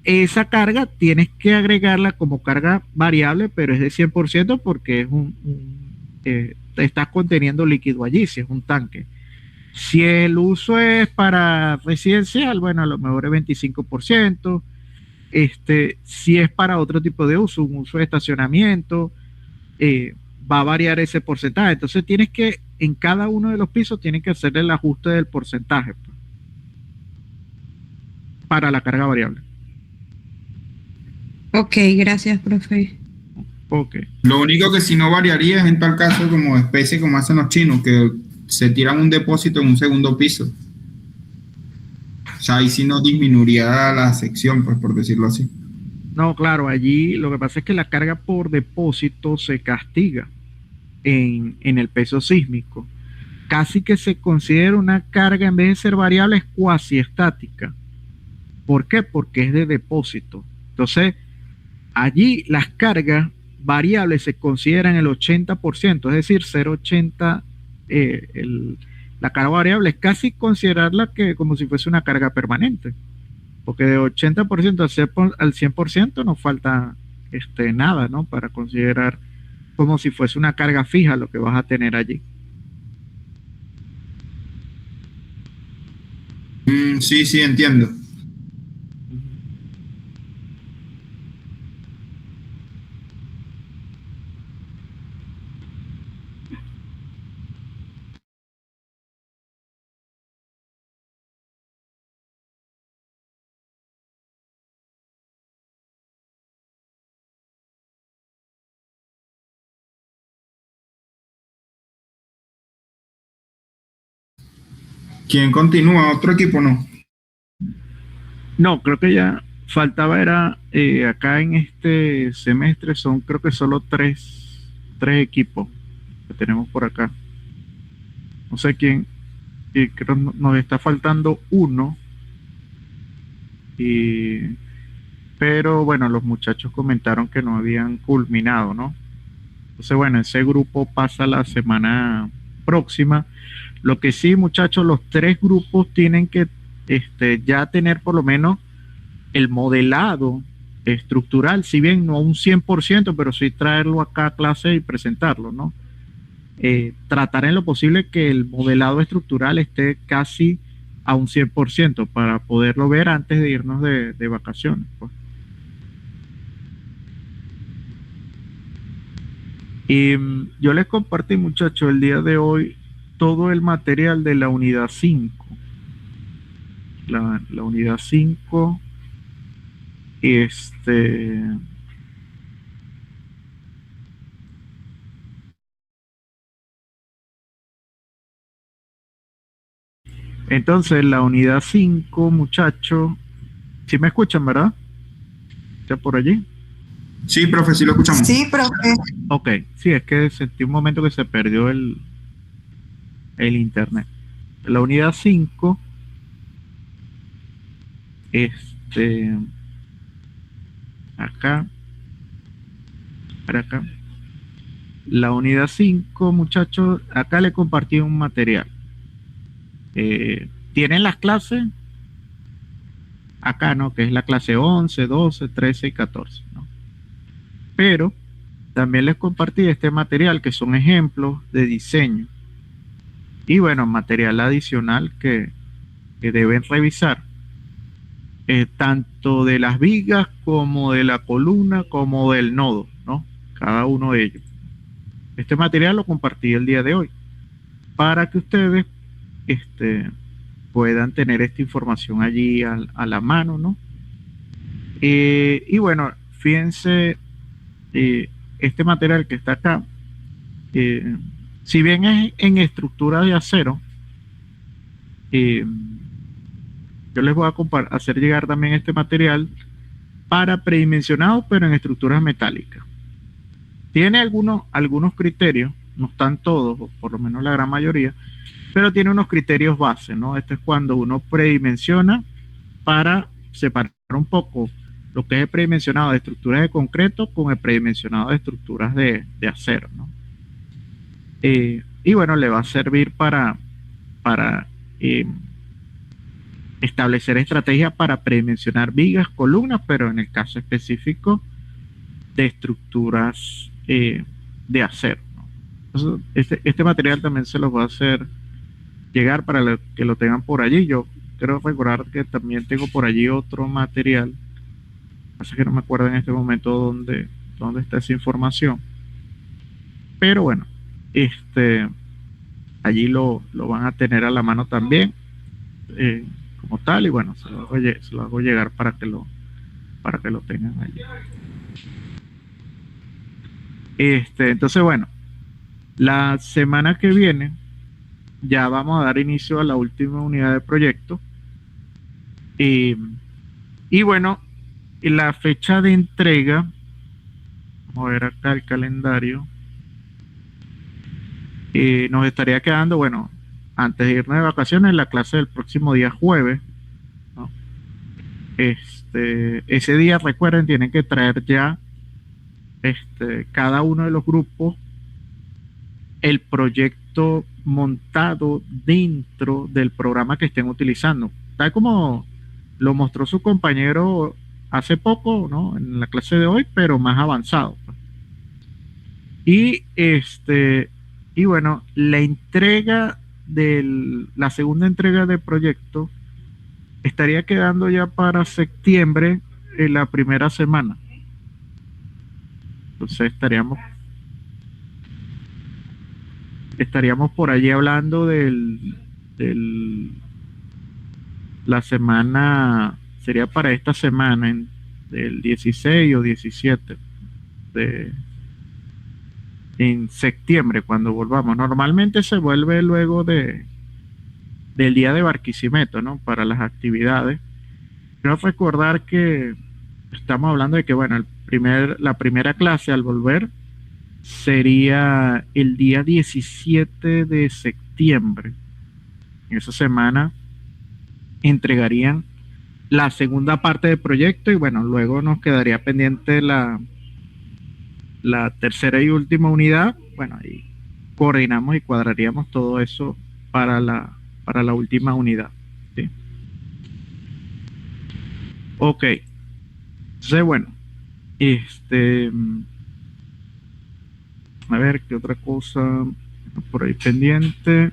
esa carga tienes que agregarla como carga variable, pero es de 100% porque es te estás conteniendo líquido allí, si es un tanque. Si el uso es para residencial, bueno, a lo mejor es 25%. Si es para otro tipo de uso, un uso de estacionamiento, va a variar ese porcentaje. Entonces tienes que, en cada uno de los pisos, tienes que hacer el ajuste del porcentaje pues, para la carga variable. Ok, gracias, profe. Ok. Lo único que si no variaría es en tal caso como especie como hacen los chinos, que se tiran un depósito en un segundo piso. O sea, ahí sí no disminuiría la sección, pues por decirlo así. No, claro, allí lo que pasa es que la carga por depósito se castiga en el peso sísmico. Casi que se considera una carga, en vez de ser variable, es cuasi estática. ¿Por qué? Porque es de depósito. Entonces, allí las cargas variables se consideran el 80%, es decir, 0,80, la carga variable es casi considerarla que como si fuese una carga permanente, porque de 80% al 100% nos falta nada, ¿no? Para considerar como si fuese una carga fija lo que vas a tener allí. Sí, sí, entiendo. ¿Quién continúa? ¿Otro equipo no? No, creo que ya faltaba era, acá en este semestre son creo que solo tres equipos que tenemos por acá. No sé quién, y creo nos está faltando uno, y, pero bueno, los muchachos comentaron que no habían culminado, ¿no? Entonces, bueno, ese grupo pasa la semana próxima. Lo que sí, muchachos, los tres grupos tienen que ya tener por lo menos el modelado estructural, si bien no un 100%, pero sí traerlo acá a clase y presentarlo, ¿no? Tratar en lo posible que el modelado estructural esté casi a un 100% para poderlo ver antes de irnos de vacaciones. Pues. Y yo les compartí, muchachos, el día de hoy todo el material de la unidad 5. La unidad 5, entonces la unidad 5, muchachos, si me escuchan, ¿verdad? ¿Está por allí? Sí, profe, sí lo escuchamos. Sí, profe. Ok, sí, es que sentí un momento que se perdió el internet. La unidad 5, acá, para acá. La unidad 5, muchachos, acá le compartí un material. ¿Tienen las clases? Acá, ¿no? Que es la clase 11, 12, 13 y 14, ¿no? Pero también les compartí este material que son ejemplos de diseño. Y bueno, material adicional que deben revisar. Tanto de las vigas como de la columna como del nodo, ¿no? Cada uno de ellos. Este material lo compartí el día de hoy para que ustedes puedan tener esta información allí a la mano, ¿no? Y bueno, fíjense, este material que está acá, si bien es en estructura de acero, yo les voy a hacer llegar también este material para predimensionado, pero en estructuras metálicas. Tiene algunos criterios, no están todos, o por lo menos la gran mayoría, pero tiene unos criterios base, ¿no? Esto es cuando uno predimensiona para separar un poco lo que es el predimensionado de estructuras de concreto con el predimensionado de estructuras de acero, ¿no? Y bueno, le va a servir para establecer estrategias para predimensionar vigas, columnas, pero en el caso específico de estructuras de acero, ¿no? Entonces, este material también se los va a hacer llegar para que lo tengan por allí. Yo creo recordar que también tengo por allí otro material, así que no me acuerdo en este momento dónde está esa información, pero bueno, allí lo van a tener a la mano también, como tal, y bueno, se lo hago llegar para que lo tengan allí. Entonces, bueno, la semana que viene ya vamos a dar inicio a la última unidad de proyecto. Y bueno, la fecha de entrega, vamos a ver acá el calendario, nos estaría quedando, bueno, antes de irnos de vacaciones, la clase del próximo día jueves, ¿no? Ese día, recuerden, tienen que traer ya cada uno de los grupos el proyecto montado dentro del programa que estén utilizando, tal como lo mostró su compañero hace poco, ¿no? En la clase de hoy, pero más avanzado. Y y bueno, la entrega la segunda entrega del proyecto estaría quedando ya para septiembre, en la primera semana. Entonces estaríamos por allí hablando la semana, sería para esta semana, del 16 o 17 en septiembre, cuando volvamos. Normalmente se vuelve luego del día de Barquisimeto, ¿no? Para las actividades. Quiero recordar que estamos hablando de que, bueno, la primera clase al volver sería el día 17 de septiembre. En esa semana entregarían la segunda parte del proyecto y bueno, luego nos quedaría pendiente la tercera y última unidad. Bueno, ahí coordinamos y cuadraríamos todo eso para la última unidad, ¿sí? Ok. Entonces, bueno, a ver qué otra cosa por ahí pendiente.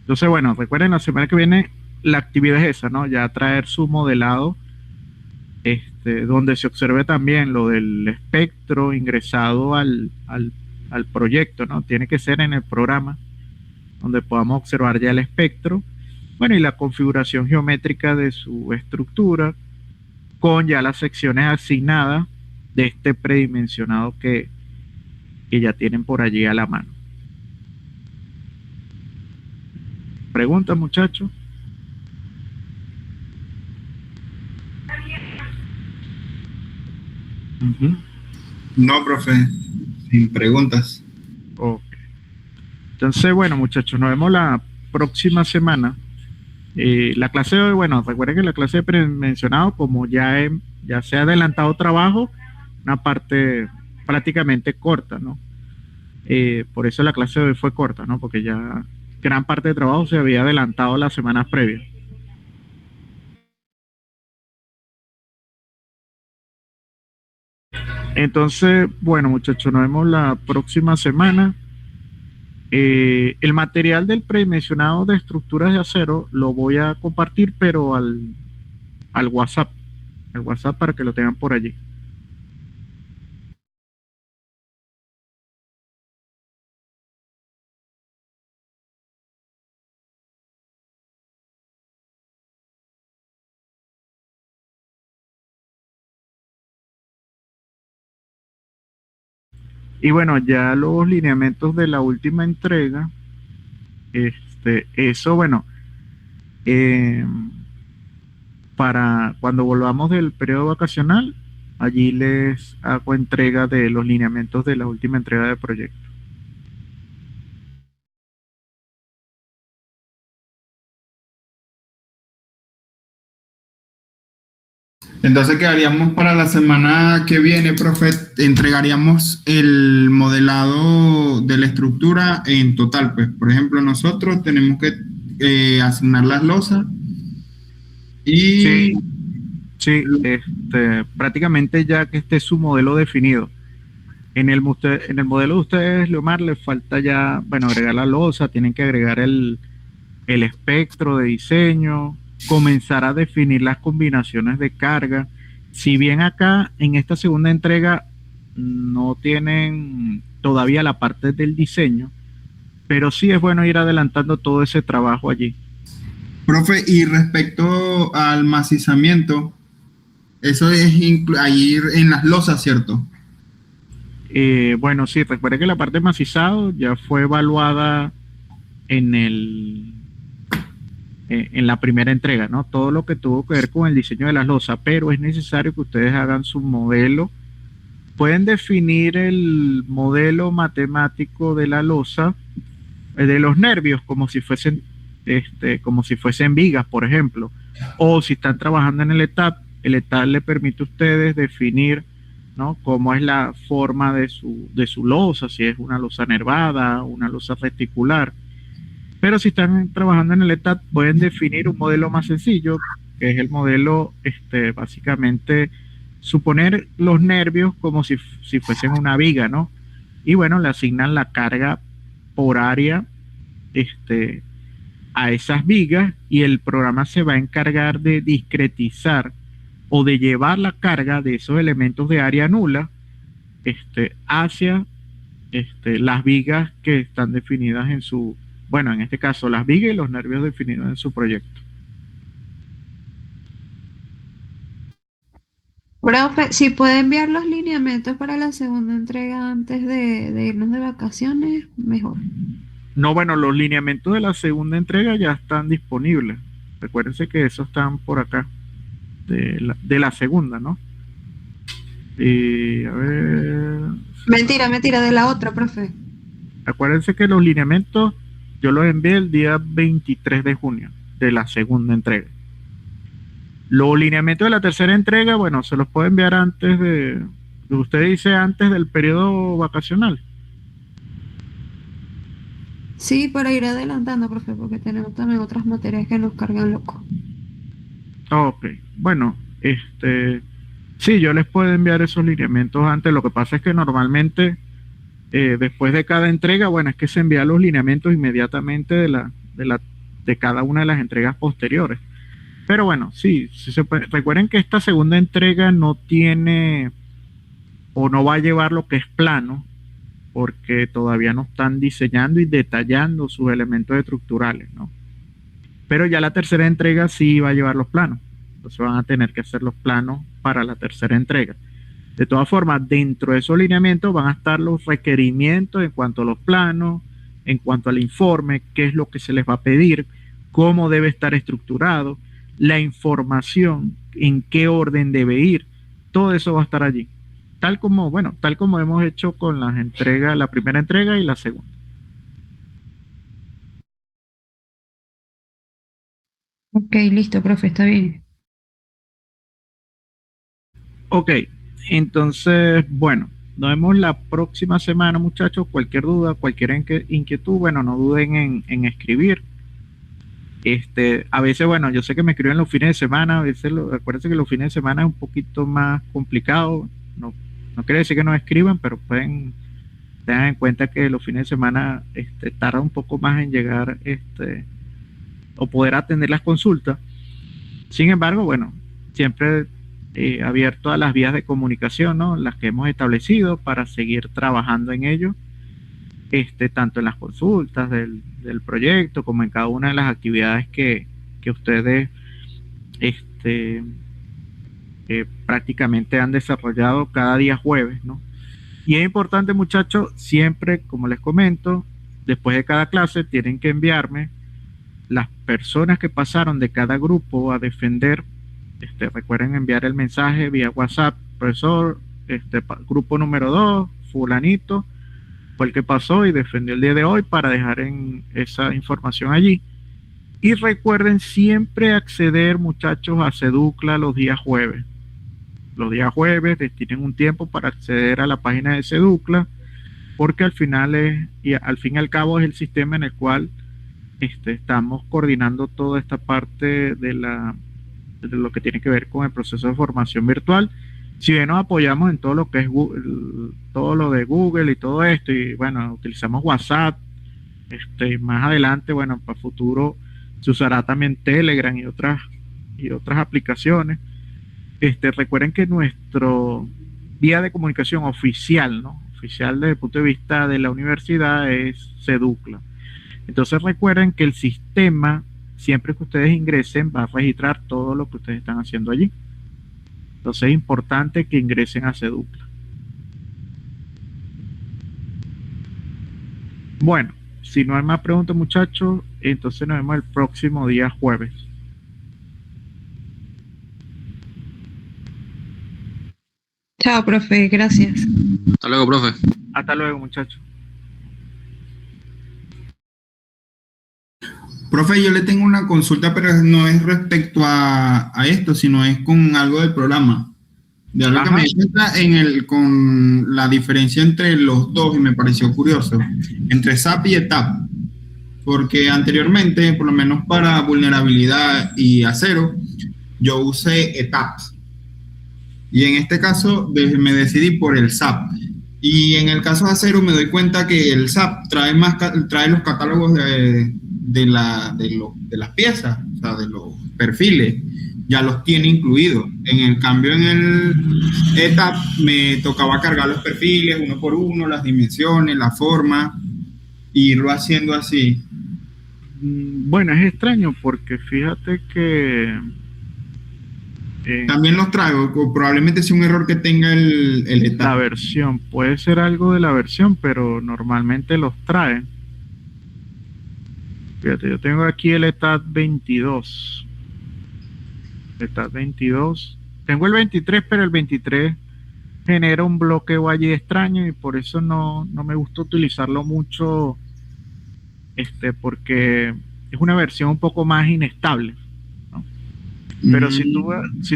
Entonces, bueno, recuerden, la semana que viene la actividad es esa, ¿no? Ya traer su modelado, donde se observe también lo del espectro ingresado al proyecto, ¿no? Tiene que ser en el programa donde podamos observar ya el espectro, bueno, y la configuración geométrica de su estructura con ya las secciones asignadas de este predimensionado que ya tienen por allí a la mano. ¿Preguntas, muchachos? No, profe, sin preguntas. Ok. Entonces, bueno, muchachos, nos vemos la próxima semana. La clase de hoy, bueno, recuerden que la clase de premencionado, como ya se ha adelantado trabajo, una parte prácticamente corta, ¿no? Por eso la clase de hoy fue corta, ¿no? Porque ya gran parte de trabajo se había adelantado las semanas previas. Entonces, bueno, muchachos, nos vemos la próxima semana. El material del predimensionado de estructuras de acero lo voy a compartir, pero al WhatsApp, para que lo tengan por allí. Y bueno, ya los lineamientos de la última entrega, eso, bueno, para cuando volvamos del periodo vacacional, allí les hago entrega de los lineamientos de la última entrega de proyecto. Entonces quedaríamos para la semana que viene, profe, entregaríamos el modelado de la estructura en total. Pues, por ejemplo, nosotros tenemos que asignar las losas y... Sí, prácticamente ya que esté su modelo definido. En el modelo de ustedes, Leomar, les falta ya, bueno, agregar la losa, tienen que agregar el espectro de diseño, comenzar a definir las combinaciones de carga. Si bien acá en esta segunda entrega no tienen todavía la parte del diseño, pero sí es bueno ir adelantando todo ese trabajo allí. Profe, y respecto al macizamiento, eso es ahí en las losas, ¿cierto? Bueno, sí, recuerde que la parte de macizado ya fue evaluada en en la primera entrega, ¿no? Todo lo que tuvo que ver con el diseño de las losas, pero es necesario que ustedes hagan su modelo. Pueden definir el modelo matemático de la losa, de los nervios, como si fuesen vigas, por ejemplo. O si están trabajando en el ETAP le permite a ustedes definir, ¿no?, cómo es la forma de su losa, si es una losa nervada, una losa reticular. Pero si están trabajando en el ETAP, pueden definir un modelo más sencillo, que es el modelo, básicamente, suponer los nervios como si fuesen una viga, ¿no? Y bueno, le asignan la carga por área, a esas vigas, y el programa se va a encargar de discretizar o de llevar la carga de esos elementos de área nula, hacia, las vigas que están definidas en su, bueno, en este caso las vigas y los nervios definidos en su proyecto. Profe, si puede enviar los lineamientos para la segunda entrega antes de irnos de vacaciones, mejor. No, bueno, los lineamientos de la segunda entrega ya están disponibles. Recuérdense que esos están por acá, de la segunda, ¿no? Y a ver. Mentira, de la otra, profe. Acuérdense que los lineamientos yo los envié el día 23 de junio de la segunda entrega. Los lineamientos de la tercera entrega, bueno, se los puedo enviar antes usted dice antes del periodo vacacional. Sí, para ir adelantando, profe, porque tenemos también otras materias que nos cargan loco. Ok, bueno, sí, yo les puedo enviar esos lineamientos antes. Lo que pasa es que normalmente, después de cada entrega, bueno, es que se envían los lineamientos inmediatamente de cada una de las entregas posteriores. Pero bueno, sí, recuerden que esta segunda entrega no tiene o no va a llevar lo que es plano, porque todavía no están diseñando y detallando sus elementos estructurales, ¿no? Pero ya la tercera entrega sí va a llevar los planos. Entonces van a tener que hacer los planos para la tercera entrega. De todas formas, dentro de esos lineamientos van a estar los requerimientos en cuanto a los planos, en cuanto al informe, qué es lo que se les va a pedir, cómo debe estar estructurado, la información, en qué orden debe ir. Todo eso va a estar allí. Tal como hemos hecho con las entregas, la primera entrega y la segunda. Ok, listo, profe, está bien. Ok, entonces, bueno, nos vemos la próxima semana, muchachos. Cualquier duda, cualquier inquietud, bueno, no duden en escribir. A veces, bueno, yo sé que me escriben los fines de semana, a veces, acuérdense que los fines de semana es un poquito más complicado. No quiere decir que no escriban, pero tengan en cuenta que los fines de semana tarda un poco más en llegar, o poder atender las consultas. Sin embargo, bueno, siempre abierto a las vías de comunicación, ¿no?, las que hemos establecido para seguir trabajando en ello, tanto en las consultas del proyecto como en cada una de las actividades que ustedes prácticamente han desarrollado cada día jueves, ¿no? Y es importante, muchachos, siempre, como les comento, después de cada clase tienen que enviarme las personas que pasaron de cada grupo a defender. Recuerden enviar el mensaje vía WhatsApp: profesor, grupo número 2, fulanito fue el que pasó y defendió el día de hoy, para dejar en esa información allí. Y recuerden siempre acceder, muchachos, a Seducla los días jueves. Los días jueves destinen un tiempo para acceder a la página de Seducla, porque al fin y al cabo es el sistema en el cual estamos coordinando toda esta parte de lo que tiene que ver con el proceso de formación virtual. Si bien nos apoyamos en todo lo que es Google, todo lo de Google y todo esto, y bueno, utilizamos WhatsApp, más adelante, bueno, para futuro Se usará también Telegram y otras aplicaciones. Recuerden que nuestro vía de comunicación oficial, ¿no? Oficial desde el punto de vista de la universidad es Seducla. Entonces recuerden que el sistema, siempre que ustedes ingresen, va a registrar todo lo que ustedes están haciendo allí. Entonces es importante que ingresen a Seducla. Bueno, si no hay más preguntas, muchachos, entonces nos vemos el próximo día jueves. Chao, profe, gracias. Hasta luego, profe. Hasta luego, muchachos. Profe, yo le tengo una consulta, pero no es respecto a esto, sino es con algo del programa. De algo que me di cuenta con la diferencia entre los dos y me pareció curioso, entre SAP y ETAP. Porque anteriormente, por lo menos para vulnerabilidad y acero, yo usé ETAP. Y en este caso me decidí por el SAP. Y en el caso de acero me doy cuenta que el SAP trae los catálogos de las piezas, o sea, de los perfiles, ya los tiene incluidos. En el cambio, en el ETAP me tocaba cargar los perfiles uno por uno, las dimensiones, la forma, y irlo haciendo así. Bueno, es extraño porque fíjate que también los traigo, probablemente sea un error que tenga el ETAP. La versión, puede ser algo de la versión, pero normalmente los traen. Fíjate, yo tengo aquí el ETAP 22. ETAP 22. Tengo el 23, pero el 23 genera un bloqueo allí extraño y por eso no me gusta utilizarlo mucho, porque es una versión un poco más inestable, ¿no? Pero si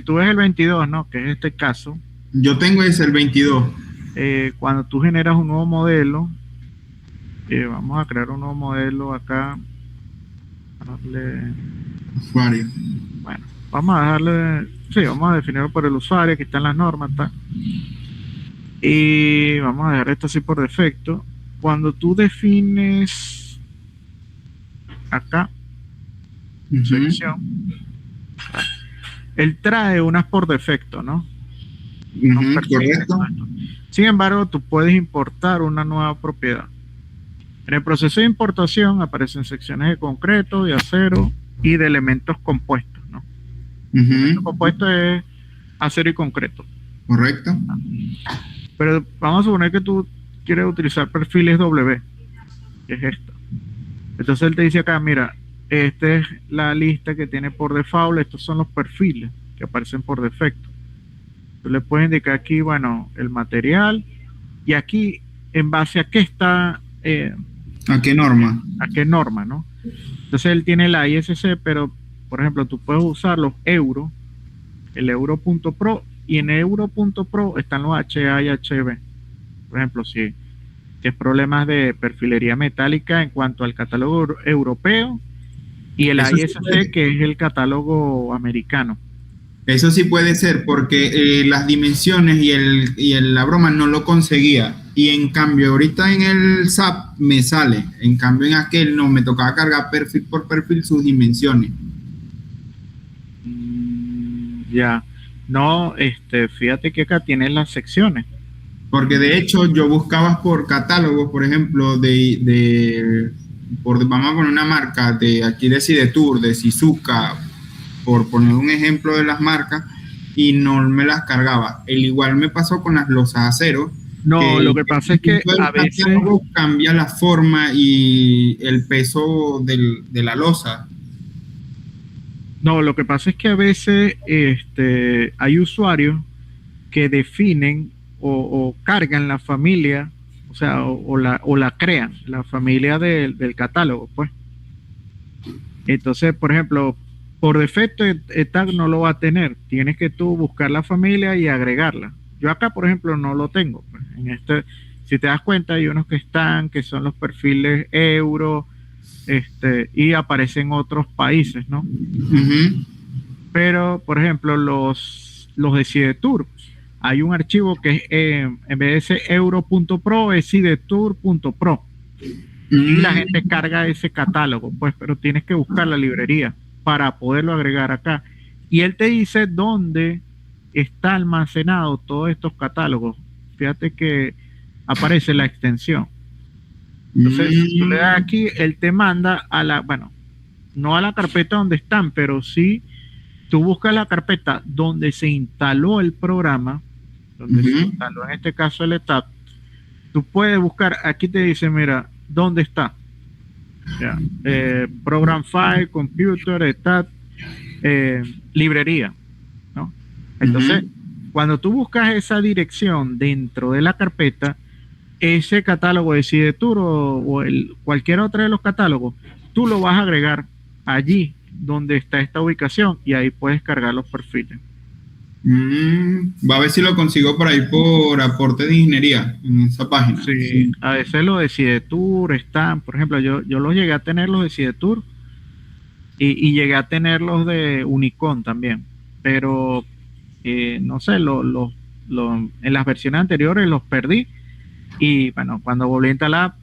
tú ves el 22, ¿no? Que es este caso. Yo tengo ese, el 22. Cuando tú generas un nuevo modelo, vamos a crear un nuevo modelo acá. Usuario. Bueno, vamos a vamos a definirlo por el usuario, que está en las normas, ¿tá? Y vamos a dejar esto así por defecto. Cuando tú defines acá, selección, él trae unas por defecto, ¿no? Correcto. Sin embargo, tú puedes importar una nueva propiedad. En el proceso de importación aparecen secciones de concreto, de acero y de elementos compuestos, ¿no? Elementos compuestos es acero y concreto. Correcto. Pero vamos a suponer que tú quieres utilizar perfiles W, que es esta. Entonces él te dice acá, mira, esta es la lista que tiene por default, estos son los perfiles que aparecen por defecto. Tú le puedes indicar aquí, bueno, el material, y aquí en base a qué está... ¿a qué norma? ¿A qué norma, no? Entonces él tiene la ISC, pero, por ejemplo, tú puedes usar los euro, el euro.pro, y en euro.pro están los HA y HB. Por ejemplo, si es problemas de perfilería metálica en cuanto al catálogo europeo, y el ISC, que es el catálogo americano. Eso sí puede ser, porque las dimensiones y la broma no lo conseguía. Y en cambio, ahorita en el SAP me sale. En cambio, en aquel no, me tocaba cargar perfil por perfil sus dimensiones. Ya. No, fíjate que acá tienes las secciones. Porque de hecho, yo buscaba por catálogos, por ejemplo, vamos a poner una marca de aquí de Sidetour, de Shizuka, por poner un ejemplo de las marcas, y no me las cargaba. El igual me pasó con las losas acero. No, lo que pasa es que a veces cambia la forma y el peso de la losa. No, lo que pasa es que a veces hay usuarios que definen o cargan la familia, o sea, o la crean, la familia del catálogo, pues. Entonces, por ejemplo, por defecto ETAP no lo va a tener. Tienes que tú buscar la familia y agregarla. Yo acá, por ejemplo, no lo tengo. Pues. Si te das cuenta, hay unos que son los perfiles euro, y aparecen otros países, ¿no? Pero, por ejemplo, los de Sidetour, hay un archivo que es, en vez de ser euro.pro, es sidetour.pro. y la gente carga ese catálogo, pues, pero tienes que buscar la librería para poderlo agregar acá. Y él te dice dónde está almacenado todos estos catálogos. Fíjate que aparece la extensión. Entonces, si tú le das aquí, él te manda a la, bueno, no a la carpeta donde están, pero sí, tú buscas la carpeta donde se instaló el programa, donde se instaló en este caso el ETAP. Tú puedes buscar, aquí te dice, mira, ¿dónde está? Ya, program file, computer, ETAP, librería, ¿no? Entonces, cuando tú buscas esa dirección dentro de la carpeta, ese catálogo de CIDETUR o cualquier otro de los catálogos, tú lo vas a agregar allí donde está esta ubicación y ahí puedes cargar los perfiles. Va a ver si lo consigo por ahí por aporte de ingeniería en esa página. Sí, a veces lo de CIDETUR están, por ejemplo, yo los llegué a tener los de CIDETUR y llegué a tener los de Unicon también, pero no sé, en las versiones anteriores los perdí y bueno, cuando volví a instalar,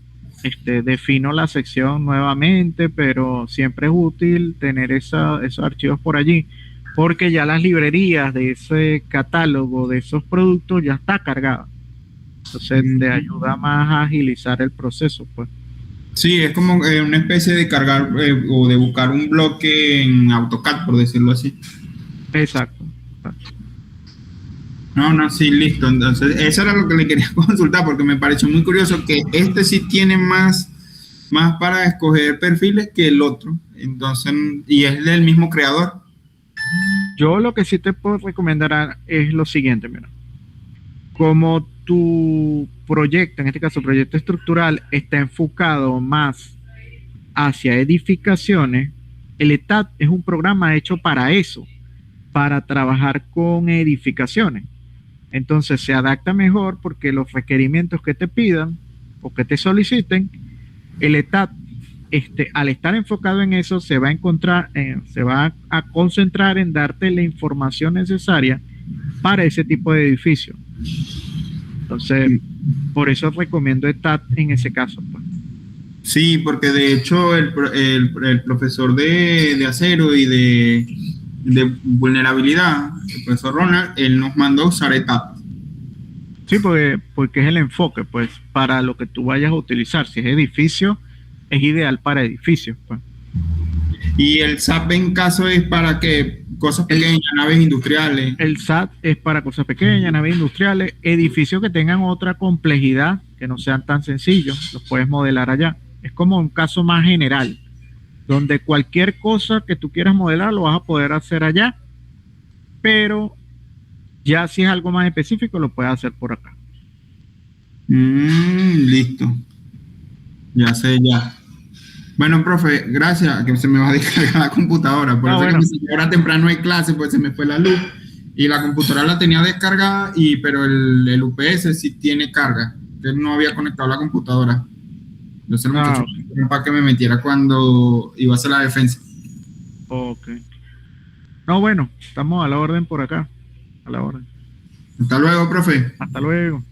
defino la sección nuevamente, pero siempre es útil tener esos archivos por allí, porque ya las librerías de ese catálogo de esos productos ya está cargada. Entonces te ayuda más a agilizar el proceso, pues. Sí, es como una especie de cargar o de buscar un bloque en AutoCAD, por decirlo así. Exacto. No, sí, listo. Entonces, eso era lo que le quería consultar, porque me pareció muy curioso que este sí tiene más para escoger perfiles que el otro. Entonces, y es del mismo creador. Yo lo que sí te puedo recomendar es lo siguiente, mira. Como tu proyecto, en este caso proyecto estructural, está enfocado más hacia edificaciones, el ETAP es un programa hecho para eso, para trabajar con edificaciones. Entonces se adapta mejor porque los requerimientos que te pidan o que te soliciten, el ETAP, al estar enfocado en eso, se va a concentrar en darte la información necesaria para ese tipo de edificio. Entonces, por eso recomiendo ETAP en ese caso, pues. Sí, porque de hecho el profesor de acero y de vulnerabilidad, el profesor Ronald, él nos mandó a usar ETAP. Sí, porque es el enfoque, pues, para lo que tú vayas a utilizar. Si es edificio, es ideal para edificios, pues. Y el SAP en caso es para que cosas pequeñas, naves industriales. El SAT es para cosas pequeñas, naves industriales, edificios que tengan otra complejidad, que no sean tan sencillos, los puedes modelar allá. Es como un caso más general, donde cualquier cosa que tú quieras modelar lo vas a poder hacer allá, pero ya si es algo más específico lo puedes hacer por acá. Listo. Ya sé, ya. Bueno, profe, gracias, que se me va a descargar la computadora. Por eso bueno. Que ahora temprano hay clase, pues se me fue la luz. Y la computadora la tenía descargada, pero el UPS sí tiene carga. Entonces no había conectado la computadora. Entonces el muchacho para que me metiera cuando iba a hacer la defensa. Ok. No, bueno, estamos a la orden por acá. A la orden. Hasta luego, profe. Hasta luego.